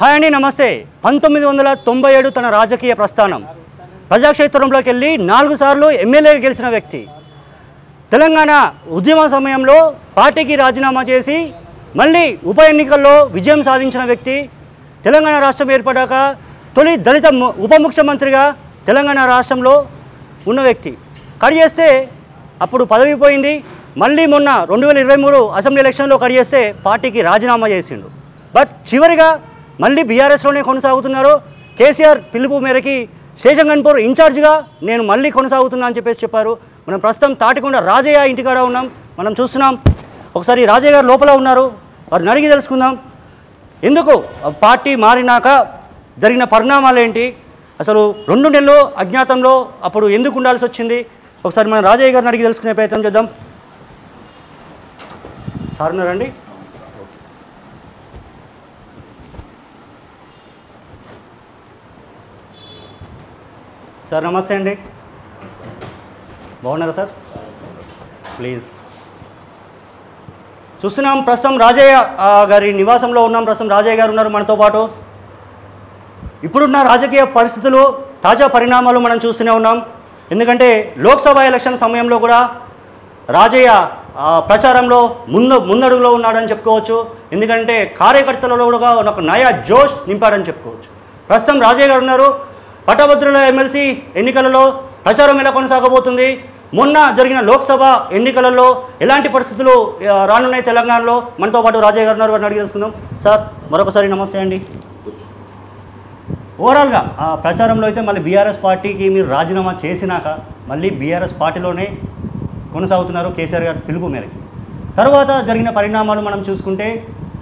Hi అండి, నమస్తే. 1997 తన రాజకీయ ప్రస్థానం ప్రజాక్షేత్రంలోకి వెళ్ళి 4 సార్లు ఎమ్మెల్యేగా గెలిచిన వ్యక్తి. తెలంగాణ ఉద్యమ సమయంలో పార్టీకి రాజీనామా చేసి మళ్ళీ ఉప ఎన్నికల్లో విజయం సాధించిన వ్యక్తి. తెలంగాణ రాష్ట్రం ఏర్పడ్డాక తొలి దళిత ఉప ముఖ్యమంత్రిగా తెలంగాణ రాష్ట్రంలో ఉన్న వ్యక్తి. కడి చేస్తే అప్పుడు పదవి పోయింది. మళ్ళీ మొన్న 2023 అసెంబ్లీ ఎలక్షన్లో కడి చేస్తే పార్టీకి రాజీనామా చేసిండు. బట్ చివరిగా మళ్ళీ బీఆర్ఎస్లోనే కొనసాగుతున్నారు. కేసీఆర్ పిలుపు మేరకి స్టేషన్ గన్పూర్ ఇన్ఛార్జ్గా నేను మళ్ళీ కొనసాగుతున్నా అని చెప్పారు. మనం ప్రస్తుతం తాటికొండ రాజయ్య ఇంటికాడ ఉన్నాం. మనం చూస్తున్నాం. ఒకసారి రాజయ్య గారు లోపల ఉన్నారు, వారిని అడిగి తెలుసుకుందాం. ఎందుకు పార్టీ మారినాక జరిగిన పరిణామాలు ఏంటి, అసలు 2 నెలలు అజ్ఞాతంలో అప్పుడు ఎందుకు ఉండాల్సి వచ్చింది, ఒకసారి మనం రాజయ్య గారిని అడిగి తెలుసుకునే ప్రయత్నం చేద్దాం. సార్ ఉన్నారండి? సార్ నమస్తే అండి, బాగున్నారా సార్? ప్లీజ్. చూస్తున్నాం ప్రస్తుతం రాజయ్య గారి నివాసంలో ఉన్నాం. ప్రస్తుతం రాజయ్య గారు ఉన్నారు మనతో పాటు. ఇప్పుడున్న రాజకీయ పరిస్థితులు, తాజా పరిణామాలు మనం చూస్తూనే ఉన్నాం. ఎందుకంటే లోక్సభ ఎలక్షన్ సమయంలో కూడా రాజయ్య ప్రచారంలో ముందడుగులో ఉన్నాడని చెప్పుకోవచ్చు. ఎందుకంటే కార్యకర్తలలో కూడా ఒక నయా జోష్ నింపాడని చెప్పుకోవచ్చు. ప్రస్తుతం రాజయ్య గారు ఉన్నారు. పట్టభద్రుల ఎమ్మెల్సీ ఎన్నికలలో ప్రచారం ఎలా కొనసాగబోతుంది, మొన్న జరిగిన లోక్సభ ఎన్నికలలో ఎలాంటి పరిస్థితులు రానున్నాయి తెలంగాణలో, మనతో పాటు రాజయ్య గారు ఉన్నారు, వారిని అడిగి తెలుసుకుందాం. సార్ మరొకసారి నమస్తే అండి. ఓవరాల్గా ప్రచారంలో అయితే మళ్ళీ బీఆర్ఎస్ పార్టీకి మీరు రాజీనామా చేసినాక మళ్ళీ బీఆర్ఎస్ పార్టీలోనే కొనసాగుతున్నారు కేసీఆర్ గారి పిలుపు మేరకి. తర్వాత జరిగిన పరిణామాలు మనం చూసుకుంటే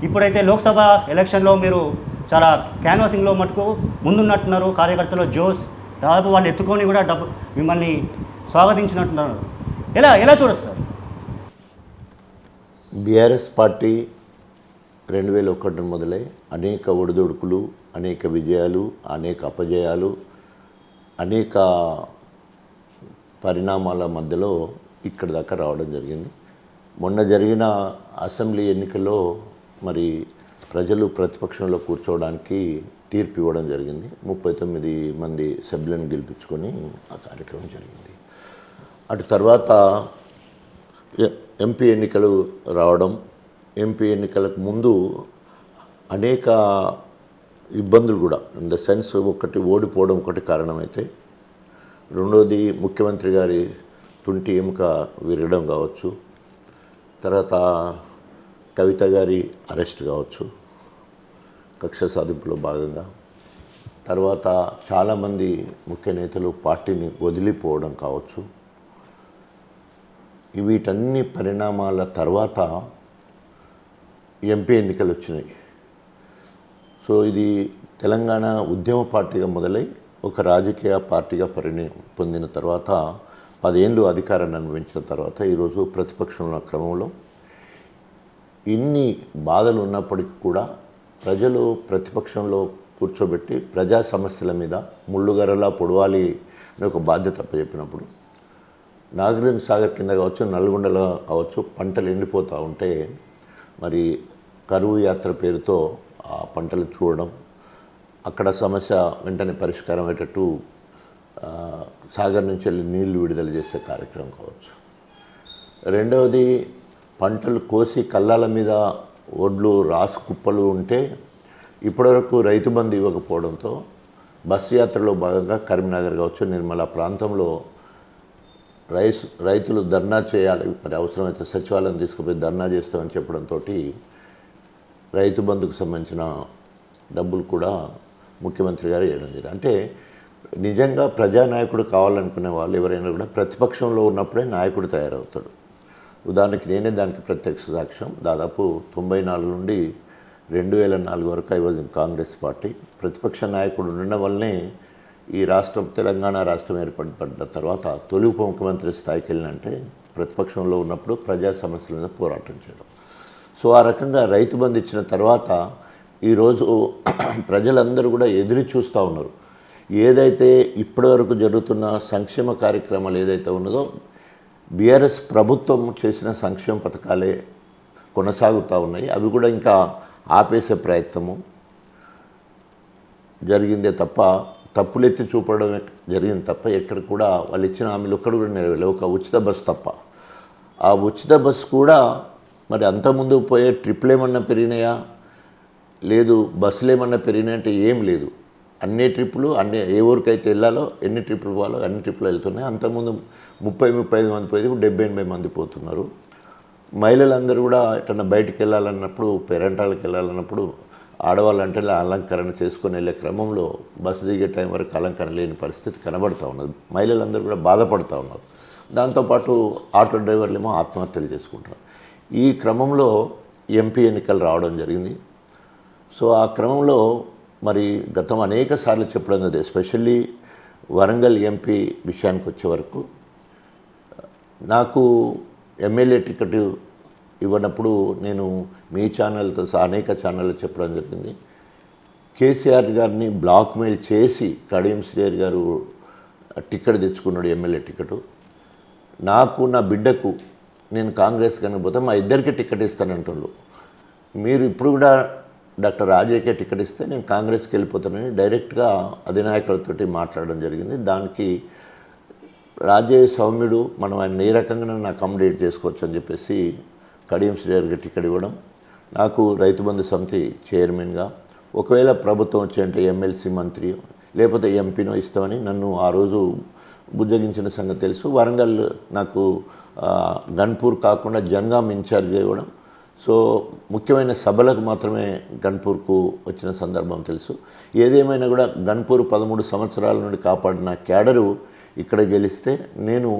ఇప్పుడైతే లోక్సభ ఎలక్షన్లో మీరు చాలా క్యాన్వాసింగ్లో మటుకు ముందున్నట్టున్నారు. కార్యకర్తలు జోష్, దాదాపు వాళ్ళు ఎత్తుకొని కూడా మిమ్మల్ని స్వాగతించినట్టున్నారు. ఎలా చూడొచ్చు సార్? బీఆర్ఎస్ పార్టీ 2001 మొదలై అనేక ఒడిదుడుకులు, అనేక విజయాలు, అనేక అపజయాలు, అనేక పరిణామాల మధ్యలో ఇక్కడి దాకా రావడం జరిగింది. మొన్న జరిగిన అసెంబ్లీ ఎన్నికల్లో మరి ప్రజలు ప్రతిపక్షంలో కూర్చోవడానికి తీర్పు ఇవ్వడం జరిగింది. 39 మంది సభ్యులను గెలిపించుకొని ఆ కార్యక్రమం జరిగింది. అటు తర్వాత ఎంపీ ఎన్నికలు రావడం, ఎంపీ ఎన్నికలకు ముందు అనేక ఇబ్బందులు కూడా, ఇన్ ద సెన్స్ ఒకటి ఓడిపోవడం ఒకటి కారణమైతే, రెండోది ముఖ్యమంత్రి గారి తుంటి ఎముక విరగడం కావచ్చు, తర్వాత కవిత గారి అరెస్ట్ కావచ్చు కక్ష సాధింపులో భాగంగా, తర్వాత చాలామంది ముఖ్య నేతలు పార్టీని వదిలిపోవడం కావచ్చు. వీటన్ని పరిణామాల తర్వాత ఎంపీ ఎన్నికలు వచ్చినాయి. సో ఇది తెలంగాణ ఉద్యమ పార్టీగా మొదలై ఒక రాజకీయ పార్టీగా పొందిన తర్వాత 10 ఏళ్ళు అధికారాన్ని అనుభవించిన తర్వాత ఈరోజు ప్రతిపక్షంలో క్రమంలో ఇన్ని బాధలు ఉన్నప్పటికీ కూడా ప్రజలు ప్రతిపక్షంలో కూర్చోబెట్టి ప్రజా సమస్యల మీద ముళ్ళుగరలా పొడవాలి అని ఒక బాధ్యత చెప్పినప్పుడు, నాగార్జున సాగర్ కింద కావచ్చు, నల్గొండలో కావచ్చు పంటలు ఎండిపోతూ ఉంటే మరి కరువు యాత్ర పేరుతో ఆ పంటలు చూడడం, అక్కడ సమస్య వెంటనే పరిష్కారం అయ్యేటట్టు సాగర్ నుంచి వెళ్ళి నీళ్లు విడుదల చేసే కార్యక్రమం కావచ్చు. రెండవది పంటలు కోసి కళ్ళాల మీద ఒడ్లు రాసు కుప్పలు ఉంటే ఇప్పటివరకు రైతు బంధు ఇవ్వకపోవడంతో బస్సు యాత్రలో భాగంగా కరీంనగర్ కావచ్చు, నిర్మల ప్రాంతంలో రైతులు ధర్నా చేయాలి, మరి అవసరమైతే సచివాలయం తీసుకుపోయి ధర్నా చేస్తామని చెప్పడంతో రైతు బంధుకు సంబంధించిన డబ్బులు కూడా ముఖ్యమంత్రి గారు ఇవ్వడం జరిగింది. అంటే నిజంగా ప్రజానాయకుడు కావాలనుకునే వాళ్ళు ఎవరైనా కూడా ప్రతిపక్షంలో ఉన్నప్పుడే నాయకుడు తయారవుతాడు. ఉదాహరణకి నేనే దానికి ప్రత్యక్ష సాక్ష్యం. దాదాపు 94 నుండి 2004 వరకు I was in Congress party. ప్రతిపక్ష నాయకుడు ఉండడం వల్లనే ఈ రాష్ట్రం, తెలంగాణ రాష్ట్రం ఏర్పడిన తర్వాత తొలి ఉప ముఖ్యమంత్రి స్థాయికి వెళ్ళినంటే ప్రతిపక్షంలో ఉన్నప్పుడు ప్రజా సమస్యల మీద పోరాటం చేయడం. సో ఆ రకంగా రైతు బంధు ఇచ్చిన తర్వాత ఈరోజు ప్రజలందరూ కూడా ఎదురు చూస్తూ ఉన్నారు. ఏదైతే ఇప్పటివరకు జరుగుతున్న సంక్షేమ కార్యక్రమాలు ఏదైతే ఉన్నదో బీఆర్ఎస్ ప్రభుత్వం చేసిన సంక్షేమ పథకాలే కొనసాగుతూ ఉన్నాయి. అవి కూడా ఇంకా ఆపేసే ప్రయత్నము, జరిగిందే తప్ప తప్పులెత్తి చూపడం జరిగింది తప్ప ఎక్కడ కూడా వాళ్ళు ఇచ్చిన హామీలు ఒక్కడు కూడా నెరవేరలేదు. ఒక ఉచిత బస్సు తప్ప. ఆ ఉచిత బస్సు కూడా మరి అంతకుముందు పోయే ట్రిప్లు ఏమన్నా పెరిగినాయా, లేదు బస్సులు ఏమన్నా పెరిగినాయంటే ఏం లేదు. అన్ని ట్రిప్పులు అన్ని ఏ ఊరికైతే వెళ్ళాలో ఎన్ని ట్రిప్పులు పోవాలో అన్ని ట్రిప్పులు వెళ్తున్నాయి. అంతకుముందు 30-35 మంది పోయేది 70-80 మంది పోతున్నారు. మహిళలందరూ కూడా ఎటన్నా బయటికి వెళ్ళాలన్నప్పుడు పేరెంటాలకు వెళ్ళాలన్నప్పుడు ఆడవాళ్ళంటే అలంకరణ చేసుకొని వెళ్ళే క్రమంలో బస్సు దిగే టైం వరకు అలంకరణ లేని పరిస్థితి కనబడుతూ ఉన్నది. మహిళలందరూ కూడా బాధపడుతూ ఉన్నారు. దాంతోపాటు ఆటో డ్రైవర్లు ఏమో ఆత్మహత్యలు చేసుకుంటారు. ఈ క్రమంలో ఎంపీ ఎన్నికలు రావడం జరిగింది. సో ఆ క్రమంలో మరి గతం అనేక సార్లు చెప్పడం కదా, ఎస్పెషల్లీ వరంగల్ ఎంపీ విషయానికి వచ్చే వరకు నాకు ఎమ్మెల్యే టికెట్ ఇవ్వనప్పుడు నేను మీ ఛానల్తో అనేక ఛానళ్ళు చెప్పడం జరిగింది. కేసీఆర్ గారిని బ్లాక్మెయిల్ చేసి కడియం శ్రీహరి గారు టికెట్ తెచ్చుకున్నాడు, ఎమ్మెల్యే టికెట్. నాకు నా బిడ్డకు నేను కాంగ్రెస్ కనుకపోతే మా ఇద్దరికి టికెట్ ఇస్తానంటున్నారు. మీరు ఇప్పుడు కూడా డాక్టర్ రాజయ్యకే టికెట్ ఇస్తే నేను కాంగ్రెస్కి వెళ్ళిపోతానని డైరెక్ట్గా అధినాయకులతో మాట్లాడడం జరిగింది. దానికి రాజయ్య సౌమ్యుడు, మనం ఆయన ఏ రకంగా అకామిడేట్ చేసుకోవచ్చు అని చెప్పేసి కడియం శ్రీహరికి టికెట్ ఇవ్వడం, నాకు రైతు బంధు సమితి చైర్మన్గా ఒకవేళ ప్రభుత్వం వచ్చేంటే ఎమ్మెల్సీ మంత్రి లేకపోతే ఎంపీనో ఇస్తామని నన్ను ఆ రోజు బుజ్జగించిన సంగతి తెలుసు. వరంగల్ నాకు గన్పూర్ కాకుండా జనగాం ఇన్ఛార్జ్ ఇవ్వడం, సో ముఖ్యమైన సభలకు మాత్రమే గన్పూర్కు వచ్చిన సందర్భం తెలుసు. ఏదేమైనా కూడా గన్పూర్ 13 సంవత్సరాల నుండి కాపాడిన క్యాడరు ఇక్కడ గెలిస్తే నేను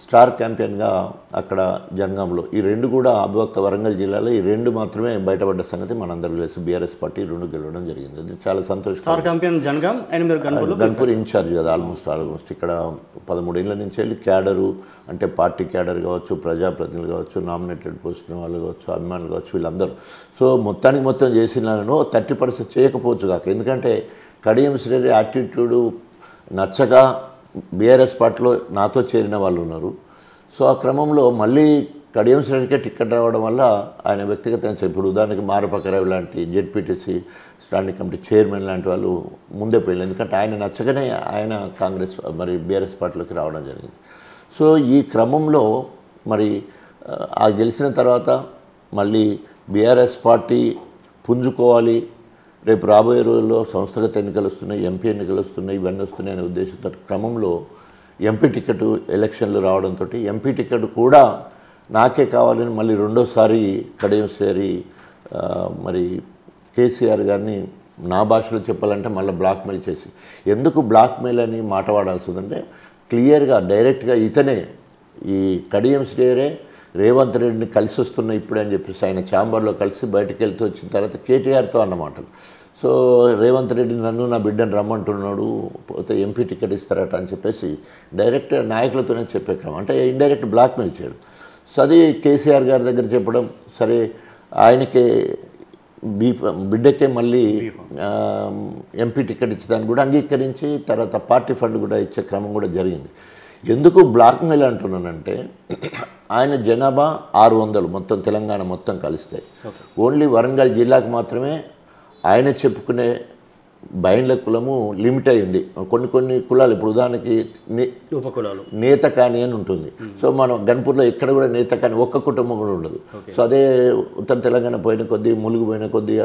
స్టార్ క్యాంపెయిన్గా అక్కడ జనగాంలో ఈ రెండు కూడా అభివక్త వరంగల్ జిల్లాలో ఈ రెండు మాత్రమే బయటపడ్డ సంగతి మనందరూ తెలుసు. బీఆర్ఎస్ పార్టీ 2 గెలవడం జరిగింది. అది చాలా సంతోషం. స్టార్ క్యాంపెయిన్ జనగాం అండ్ మీరు గన్పూర్ ఇన్ఛార్జ్ కదా ఆల్మోస్ట్ ఇక్కడ 13 ఏళ్ళ నుంచి వెళ్ళి క్యాడరు అంటే పార్టీ క్యాడర్ కావచ్చు, ప్రజాప్రతినిధులు కావచ్చు, నామినేటెడ్ పోస్టుల వాళ్ళు కావచ్చు, అభిమానులు కావచ్చు, వీళ్ళందరూ. సో మొత్తం చేసినాను 30% చేయకపోవచ్చు కాక, ఎందుకంటే కడియం శ్రీహరి యాటిట్యూడు నచ్చక బీఆర్ఎస్ పార్టీలో నాతో చేరిన వాళ్ళు ఉన్నారు. సో ఆ క్రమంలో మళ్ళీ కడియం శ్రీహరికే టికెట్ రావడం వల్ల ఆయన వ్యక్తిగతంగా ఇప్పుడు ఉదాహరణకి మారపకరావు లాంటి జెడ్పీటీసీ స్టాండింగ్ కమిటీ చైర్మన్ లాంటి వాళ్ళు ముందే పోయింది, ఎందుకంటే ఆయన నచ్చగానే ఆయన కాంగ్రెస్ మరి బీఆర్ఎస్ పార్టీలోకి రావడం జరిగింది. సో ఈ క్రమంలో మరి ఆ గెలిచిన తర్వాత మళ్ళీ బీఆర్ఎస్ పార్టీ పుంజుకోవాలి, రేపు రాబోయే రోజుల్లో సంస్థాగత ఎన్నికలు వస్తున్నాయి, ఎంపీ ఎన్నికలు వస్తున్నాయి, ఇవన్నీ వస్తున్నాయి అనే ఉద్దేశంతో క్రమంలో ఎంపీ టికెట్ ఎలక్షన్లు రావడంతో ఎంపీ టికెట్ కూడా నాకే కావాలని మళ్ళీ రెండోసారి కడియం శ్రీహరి మరి కేసీఆర్ గారిని నా భాషలో చెప్పాలంటే మళ్ళీ బ్లాక్మెయిల్ చేసి, ఎందుకు బ్లాక్మెయిల్ అని మాట వాడాల్సి ఉందంటే క్లియర్గా డైరెక్ట్గా ఇతనే ఈ కడియం శ్రీహరే రేవంత్ రెడ్డిని కలిసి వస్తున్నా ఇప్పుడు అని చెప్పేసి ఆయన ఛాంబర్లో కలిసి బయటకు వెళ్తూ వచ్చిన తర్వాత కేటీఆర్తో అన్నమాట. సో రేవంత్ రెడ్డి నన్ను నా బిడ్డను రమ్మంటున్నాడు, పోతే ఎంపీ టికెట్ ఇస్తారట అని చెప్పేసి డైరెక్ట్ నాయకులతోనే చెప్పే క్రమం, అంటే ఇండైరెక్ట్ బ్లాక్మెయిల్ చేయడం. సో అది కేసీఆర్ గారి దగ్గర చెప్పడం, సరే ఆయనకే బిడ్డకే మళ్ళీ ఎంపీ టికెట్ ఇచ్చేదాన్ని కూడా అంగీకరించి తర్వాత పార్టీ ఫండ్ కూడా ఇచ్చే క్రమం కూడా జరిగింది. ఎందుకు బ్లాక్మెయిల్ అంటున్నానంటే ఆయన జనాభా 600 మొత్తం తెలంగాణ మొత్తం కలిస్తాయి. ఓన్లీ వరంగల్ జిల్లాకు మాత్రమే ఆయన చెప్పుకునే బైండ్ల కులము లిమిట్ అయింది. కొన్ని కులాలు ఇప్పుడు ఉదాహరణకి ఉపకులాలు నేతకాని అని ఉంటుంది. సో మనం గన్పూర్లో ఎక్కడ కూడా నేతకాని ఒక్క కుటుంబం కూడా ఉండదు. సో అదే ఉత్తర తెలంగాణ పోయిన కొద్దీ, ములుగు పోయిన కొద్దీ,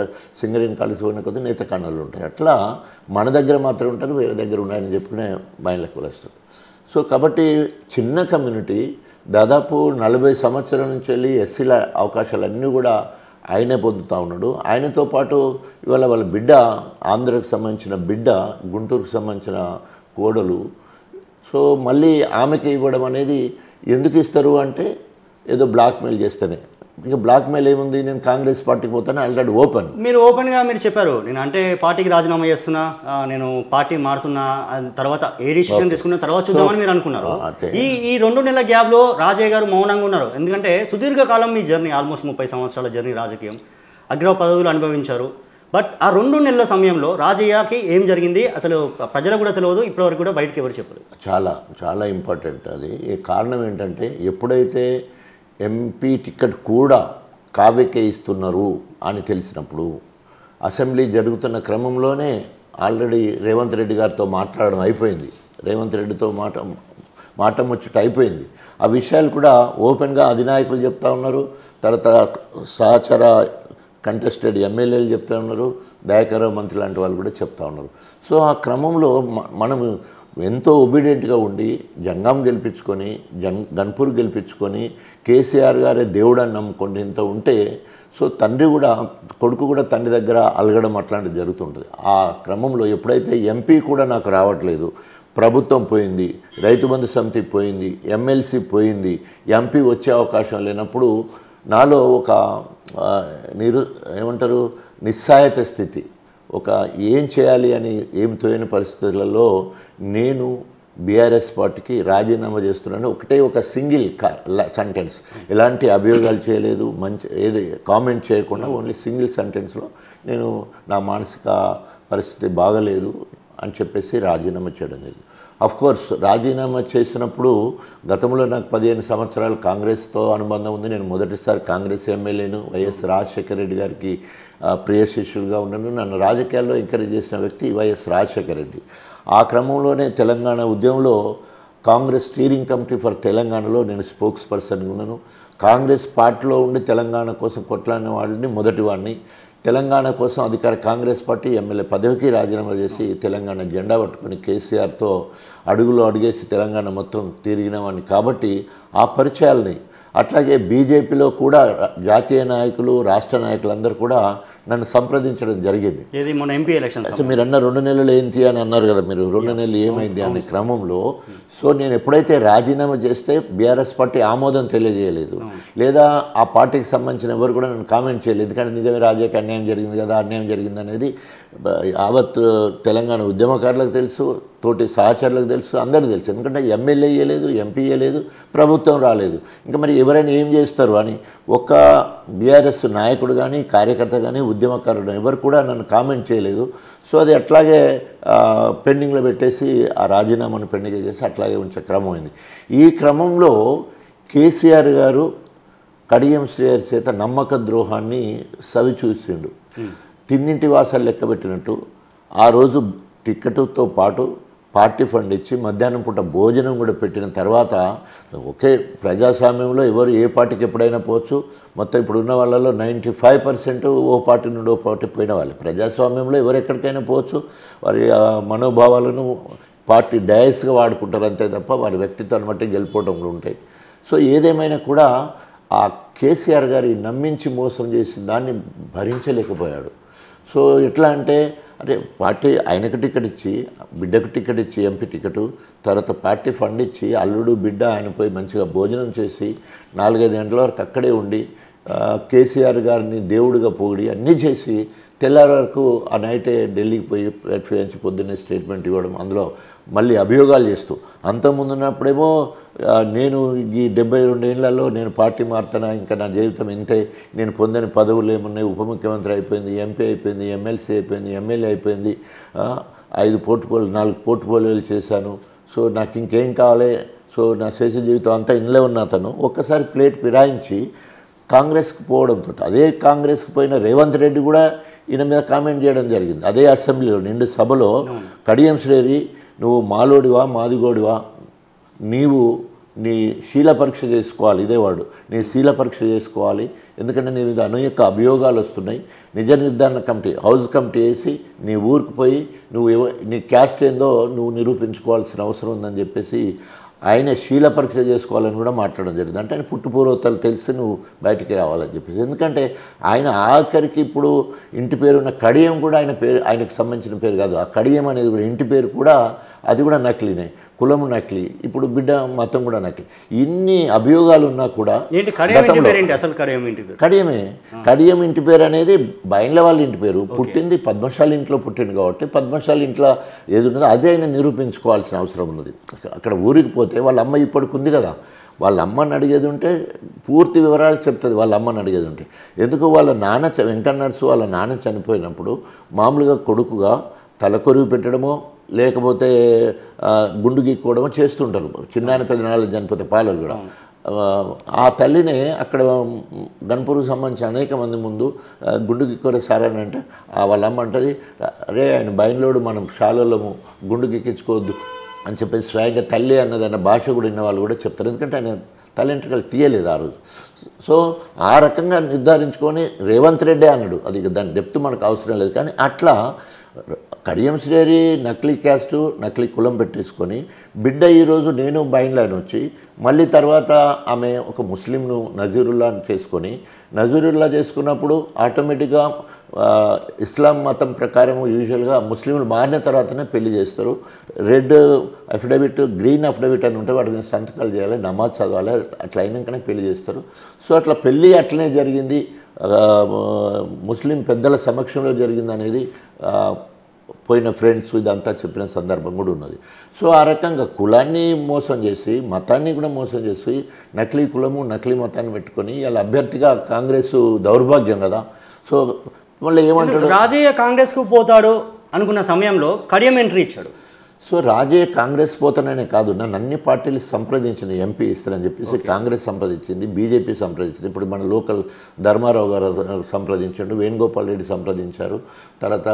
సింగరేణి కాలేజ్ పోయిన కొద్దీ నేతకాణాలు ఉంటాయి. అట్లా మన దగ్గర మాత్రం ఉంటారు, వేరే దగ్గర ఉన్నాయని చెప్పుకునే బైండ్ల కులస్తారు. సో కాబట్టి చిన్న కమ్యూనిటీ దాదాపు 40 సంవత్సరాల నుంచి వెళ్ళి ఎస్సీల అవకాశాలన్నీ కూడా ఆయనే పొందుతూ ఉన్నాడు. ఆయనతో పాటు ఇవాళ వాళ్ళ బిడ్డ ఆంధ్రకు సంబంధించిన బిడ్డ, గుంటూరుకు సంబంధించిన కోడలు. సో మళ్ళీ ఆమెకి ఇవ్వడం అనేది ఎందుకు ఇస్తారు అంటే ఏదో బ్లాక్మెయిల్ చేస్తేనే. ఇక బ్లాక్మెయిల్ ఏముంది, నేను కాంగ్రెస్ పార్టీకి పోతాను ఆల్రెడీ ఓపెన్. మీరు ఓపెన్గా మీరు చెప్పారు, నేను అంటే పార్టీకి రాజీనామా చేస్తున్నా, నేను పార్టీ మారుతున్నా, తర్వాత ఏ డిసిషన్ తీసుకున్న తర్వాత చూద్దామని మీరు అనుకున్నారు. ఈ 2 నెలల గ్యాప్లో రాజయ్య గారు మౌనంగా ఉన్నారు. ఎందుకంటే సుదీర్ఘకాలం మీ జర్నీ, ఆల్మోస్ట్ 30 సంవత్సరాల జర్నీ రాజకీయం, అగ్ర పదవులు అనుభవించారు. బట్ ఆ 2 నెలల సమయంలో రాజయ్యకి ఏం జరిగింది అసలు ప్రజలకు కూడా తెలియదు, ఇప్పటివరకు కూడా బయటకు ఎవరు చెప్పరు. చాలా ఇంపార్టెంట్ అది. కారణం ఏంటంటే ఎప్పుడైతే ఎంపీ టికెట్ కూడా కావ్యకే ఇస్తున్నారు అని తెలిసినప్పుడు అసెంబ్లీ జరుగుతున్న క్రమంలోనే ఆల్రెడీ రేవంత్ రెడ్డి గారితో మాట్లాడడం అయిపోయింది. రేవంత్ రెడ్డితో మాట ముచ్చట అయిపోయింది. ఆ విషయాలు కూడా ఓపెన్గా అధినాయకులు చెప్తా ఉన్నారు, తర్వాత సహచర కంటెస్టెడ్ ఎమ్మెల్యేలు చెప్తా ఉన్నారు, దయాకర్రావు మంత్రి లాంటి వాళ్ళు కూడా చెప్తా ఉన్నారు. సో ఆ క్రమంలో మనం ఎంతో ఒబీడియంట్గా ఉండి జంగాం గెలిపించుకొని గన్పూర్ గెలిపించుకొని కేసీఆర్ గారే దేవుడు అని నమ్ముకొని ఇంత ఉంటే, సో తండ్రి కూడా కొడుకు కూడా తండ్రి దగ్గర అలగడం అట్లాంటిది జరుగుతుంటుంది. ఆ క్రమంలో ఎప్పుడైతే ఎంపీ కూడా నాకు రావట్లేదు, ప్రభుత్వం పోయింది, రైతు బంధు సమితి పోయింది, ఎమ్మెల్సీ పోయింది, ఎంపీ వచ్చే అవకాశం లేనప్పుడు నాలో ఒక ఏమంటారు నిస్సహాయత స్థితి, ఒక ఏం చేయాలి అని ఏం తోయని పరిస్థితులలో నేను బీఆర్ఎస్ పార్టీకి రాజీనామా చేస్తున్నాను. ఒకటే ఒక సింగిల్ సెంటెన్స్, ఎలాంటి అభియోగాలు చేయలేదు, మంచి ఏది కామెంట్ చేయకుండా ఓన్లీ సింగిల్ సెంటెన్స్లో నేను నా మానసిక పరిస్థితి బాగలేదు అని చెప్పేసి రాజీనామా చేయడం జరిగింది. అఫ్కోర్స్ రాజీనామా చేసినప్పుడు గతంలో నాకు 15 సంవత్సరాలు కాంగ్రెస్తో అనుబంధం ఉంది. నేను మొదటిసారి కాంగ్రెస్ ఎమ్మెల్యేను, వైఎస్ రాజశేఖర రెడ్డి గారికి ప్రియ శిష్యులుగా ఉన్నాను. నన్ను రాజకీయాల్లో ఎంకరేజ్ చేసిన వ్యక్తి వైఎస్ రాజశేఖర రెడ్డి. ఆ క్రమంలోనే తెలంగాణ ఉద్యమంలో కాంగ్రెస్ స్టీరింగ్ కమిటీ ఫర్ తెలంగాణలో నేను స్పోక్స్ పర్సన్గా ఉన్నాను. కాంగ్రెస్ పార్టీలో ఉండి తెలంగాణ కోసం కొట్లాడిన వాళ్ళని మొదటి వాడిని. తెలంగాణ కోసం అధికార కాంగ్రెస్ పార్టీ ఎమ్మెల్యే పదవికి రాజీనామా చేసి తెలంగాణ జెండా పట్టుకొని కేసీఆర్తో అడుగులో అడుగేసి తెలంగాణ మొత్తం తిరిగిన వాడిని. కాబట్టి ఆ పరిచయాలని అట్లాగే బీజేపీలో కూడా జాతీయ నాయకులు, రాష్ట్ర నాయకులందరూ కూడా నన్ను సంప్రదించడం జరిగింది. ఏది మన ఎంపీ ఎలక్షన్ మీరు అన్న 2 నెలలు ఏంటి అని అన్నారు కదా, మీరు 2 నెలలు ఏమైంది అనే క్రమంలో సో నేను ఎప్పుడైతే రాజీనామా చేస్తే బీఆర్ఎస్ పార్టీ ఆమోదం తెలియజేయలేదు, లేదా ఆ పార్టీకి సంబంధించిన ఎవరు కూడా నన్ను కామెంట్ చేయలేదు. ఎందుకంటే నిజమే రాజకీయ అన్యాయం జరిగింది కదా, అన్యాయం జరిగింది అనేది యావత్ తెలంగాణ ఉద్యమకారులకు తెలుసు, తోటి సహచరులకు తెలుసు, అందరికీ తెలుసు. ఎందుకంటే ఎమ్మెల్యే ఇవ్వలేదు, ఎంపీ ఇవ్వలేదు, ప్రభుత్వం రాలేదు, ఇంకా మరి ఎవరైనా ఏం చేస్తారు అని ఒక్క బీఆర్ఎస్ నాయకుడు కానీ కార్యకర్త కానీ ఉద్యమకారుడు ఎవరు కూడా నన్ను కామెంట్ చేయలేదు. సో అది అట్లాగే పెండింగ్లో పెట్టేసి ఆ రాజీనామాను పెండింగ్ చేసి అట్లాగే ఉంచే క్రమం అయింది. ఈ క్రమంలో కేసీఆర్ గారు కడియం శ్రేయర్ చేత నమ్మక ద్రోహాన్ని సవిచూసిండు. తిన్నింటి వాసాలు లెక్కబెట్టినట్టు ఆ రోజు టిక్కెట్తో పాటు పార్టీ ఫండ్ ఇచ్చి మధ్యాహ్నం పూట భోజనం కూడా పెట్టిన తర్వాత, ఒకే ప్రజాస్వామ్యంలో ఎవరు ఏ పార్టీకి ఎప్పుడైనా పోవచ్చు. మొత్తం ఇప్పుడు ఉన్న వాళ్ళలో 95% ఓ పార్టీ నుండి ఓ పార్టీ పోయిన వాళ్ళే. ప్రజాస్వామ్యంలో ఎవరు ఎక్కడికైనా పోవచ్చు, వారి మనోభావాలను పార్టీ డయాస్గా వాడుకుంటారు అంతే తప్ప వారి వ్యక్తిత్వాన్ని బట్టి గెలిపోవడం ఉంటాయి. సో ఏదేమైనా కూడా ఆ కేసీఆర్ గారి నమ్మించి మోసం చేసి దాన్ని భరించలేకపోయాడు. సో ఎట్లా అంటే పార్టీ ఆయనకు టికెట్ ఇచ్చి, బిడ్డకు టికెట్ ఇచ్చి ఎంపీ టికెట్, తర్వాత పార్టీ ఫండ్ ఇచ్చి అల్లుడు బిడ్డ ఆయన పోయి మంచిగా భోజనం చేసి 4-5 గంటల వరకు అక్కడే ఉండి కేసీఆర్ గారిని దేవుడిగా పొగిడి అన్నీ చేసి తెల్లారి వరకు ఆ నైటే ఢిల్లీకి పోయి ప్లాట్ఫామ్స్ పొద్దున్నే స్టేట్మెంట్ ఇవ్వడం, అందులో మళ్ళీ అభియోగాలు చేస్తూ అంతకుముందున్నప్పుడేమో నేను ఈ 72 ఏళ్లలో నేను పార్టీ మారుతానా, ఇంకా నా జీవితం ఇంతే, నేను పొందని పదవులు ఏమున్నాయి, ఉప ముఖ్యమంత్రి అయిపోయింది, ఎంపీ అయిపోయింది, ఎమ్మెల్సీ అయిపోయింది, ఎమ్మెల్యే అయిపోయింది, 4 పోర్ట్ఫోలియోలు చేశాను, సో నాకు ఇంకేం కావాలి, సో నా శేష జీవితం అంతా ఇంట్లో ఉన్న అతను ఒక్కసారి ప్లేట్ ఫిరాయించి కాంగ్రెస్కి పోవడంతో, అదే కాంగ్రెస్కి పోయిన రేవంత్ రెడ్డి కూడా ఈయన మీద కామెంట్ చేయడం జరిగింది. అదే అసెంబ్లీలో నిండు సభలో కడియం శ్రేరి నువ్వు మాలోడివా మాదిగోడివా, నీవు నీ శీల పరీక్ష చేసుకోవాలి, ఇదే వాడు నీ శీల పరీక్ష చేసుకోవాలి, ఎందుకంటే నీ మీద అనేక అభియోగాలు వస్తున్నాయి, నిజ నిర్ధారణ కమిటీ హౌస్ కమిటీ వేసి నీ ఊరికి పోయి నువ్వు నీ క్యాస్ట్ ఏందో నువ్వు నిరూపించుకోవాల్సిన అవసరం ఉందని చెప్పేసి ఆయన శీల పరీక్ష చేసుకోవాలని కూడా మాట్లాడడం జరిగింది. అంటే ఆయన పుట్టుపూర్వతలు తెలిసి నువ్వు బయటికి రావాలని చెప్పేసి. ఎందుకంటే ఆయన ఆఖరికి ఇప్పుడు ఇంటి పేరు ఉన్న కడియం కూడా ఆయనకు సంబంధించిన పేరు కాదు, ఆ కడియం అనేది కూడా ఇంటి పేరు కూడా అది కూడా నకిలీనే, కులము నకిలీ, ఇప్పుడు బిడ్డ మతం కూడా నకిలీ. ఇన్ని అభియోగాలు ఉన్నా కూడా కడియమే, కడియం ఇంటి పేరు అనేది బయన్ల వాళ్ళ ఇంటి పేరు, పుట్టింది పద్మశాలి ఇంట్లో పుట్టింది కాబట్టి పద్మశాలి ఇంట్లో ఏది ఉన్నదో అదే ఆయన నిరూపించుకోవాల్సిన అవసరం ఉన్నది. అక్కడ ఊరికి పోతే వాళ్ళ అమ్మ ఇప్పటికి ఉంది కదా, వాళ్ళ అమ్మని అడిగేది ఉంటే పూర్తి వివరాలు చెప్తుంది. వాళ్ళ అమ్మని అడిగేది ఉంటే ఎందుకు వాళ్ళ నాన్న వెంకన్న నర్సు వాళ్ళ నాన్న చనిపోయినప్పుడు మామూలుగా కొడుకుగా తలకొరివి పెట్టడమో లేకపోతే గుండు గీక్కోవడమో చేస్తుంటారు. చిన్నాయన పెద్దనాళ్ళు చనిపోతే పాలలు కూడా ఆ తల్లినే అక్కడ గన్పూర్కి సంబంధించిన అనేక మంది ముందు గుండు గిక్కుర సార్ అని అంటే వాళ్ళ అమ్మ అంటది, అరే ఆయన బయలులోడు మనం శాలలము గుండు గిక్కించుకోవద్దు అని చెప్పేసి స్వయంగా తల్లి అన్నదన్న భాష కూడా విన్న వాళ్ళు కూడా చెప్తారు. ఎందుకంటే ఆయన తల్లి వెంట్రుకలు తీయలేదు ఆ రోజు. సో ఆ రకంగా నిర్ధారించుకొని రేవంత్ రెడ్డి అన్నాడు, అది దాని డెప్త్ మనకు అవసరం లేదు. కానీ అట్లా కడియం శ్రేరి నకిలీ క్యాస్టు నకిలీ కులం పెట్టేసుకొని బిడ్డ ఈరోజు నేను బైన్లైన్ వచ్చి మళ్ళీ తర్వాత ఆమె ఒక ముస్లింను నజీరుల్లా చేసుకొని నజీరుల్లా చేసుకున్నప్పుడు ఆటోమేటిక్గా ఇస్లాం మతం ప్రకారం యూజువల్గా ముస్లింలు మారిన తర్వాతనే పెళ్లి చేస్తారు. రెడ్ అఫిడవిట్ గ్రీన్ అఫిడవిట్ అని ఉంటే వాటిని సంతకాలు చేయాలి, నమాజ్ చదవాలి, అట్లా అయినాకనే పెళ్లి చేస్తారు. సో అట్లా పెళ్ళి అట్లనే జరిగింది, ముస్లిం పెద్దల సమక్షంలో జరిగింది అనేది పోయిన ఫ్రెండ్స్ ఇదంతా చెప్పిన సందర్భం కూడా ఉన్నది. సో ఆ రకంగా కులాన్ని మోసం చేసి మతాన్ని కూడా మోసం చేసి నకిలీ కులము నకిలీ మతాన్ని పెట్టుకొని వాళ్ళ అభ్యర్థిగా కాంగ్రెస్ దౌర్భాగ్యం కదా. సో మళ్ళీ ఏమంటాడు, రాజయ్య కాంగ్రెస్కు పోతాడు అనుకున్న సమయంలో కడియం ఎంట్రీ ఇచ్చాడు. సో రాజయ్య కాంగ్రెస్ పోతాననే కాదు, నన్ను అన్ని పార్టీలు సంప్రదించిన ఎంపీ ఇస్తారని చెప్పేసి కాంగ్రెస్ సంప్రదించింది, బీజేపీ సంప్రదించింది. ఇప్పుడు మన లోకల్ ధర్మారావు గారు సంప్రదించాడు, వేణుగోపాల్ రెడ్డి సంప్రదించారు, తర్వాత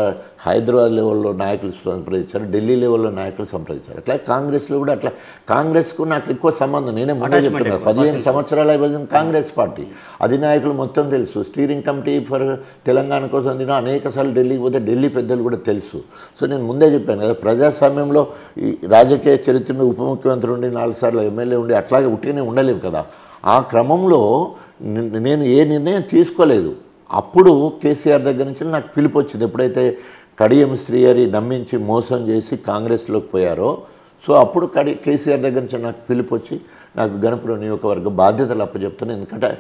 హైదరాబాద్ లెవెల్లో నాయకులు సంప్రదించారు, ఢిల్లీ లెవెల్లో నాయకులు సంప్రదించారు. అట్లా కాంగ్రెస్లో కూడా అట్లా కాంగ్రెస్కు నాకు ఎక్కువ సంబంధం, నేనే ముందే చెప్తున్నాను 15 సంవత్సరాల అయిపోయింది కాంగ్రెస్ పార్టీ అధినాయకులు మొత్తం తెలుసు. స్టీరింగ్ కమిటీ ఫర్ తెలంగాణ కోసం నేను అనేక సార్లు ఢిల్లీకి పోతే ఢిల్లీ పెద్దలు కూడా తెలుసు. సో నేను ముందే చెప్పాను కదా, ప్రజాస్వామ్యంలో ఈ రాజకీయ చరిత్రను ఉప ముఖ్యమంత్రి ఉండి 4 సార్లు ఎమ్మెల్యే ఉండి అట్లాగే ఉట్టినే ఉండలేము కదా. ఆ క్రమంలో నేను ఏ నిర్ణయం తీసుకోలేదు. అప్పుడు కేసీఆర్ దగ్గర నుంచి నాకు పిలుపు వచ్చింది, ఎప్పుడైతే కడియం శ్రీహరి నమ్మించి మోసం చేసి కాంగ్రెస్లోకి పోయారో, సో అప్పుడు కేసీఆర్ దగ్గర నుంచి నాకు పిలుపు వచ్చి నాకు గణపురం నియోజకవర్గ బాధ్యతలు అప్పచెప్తున్నాను. ఎందుకంటే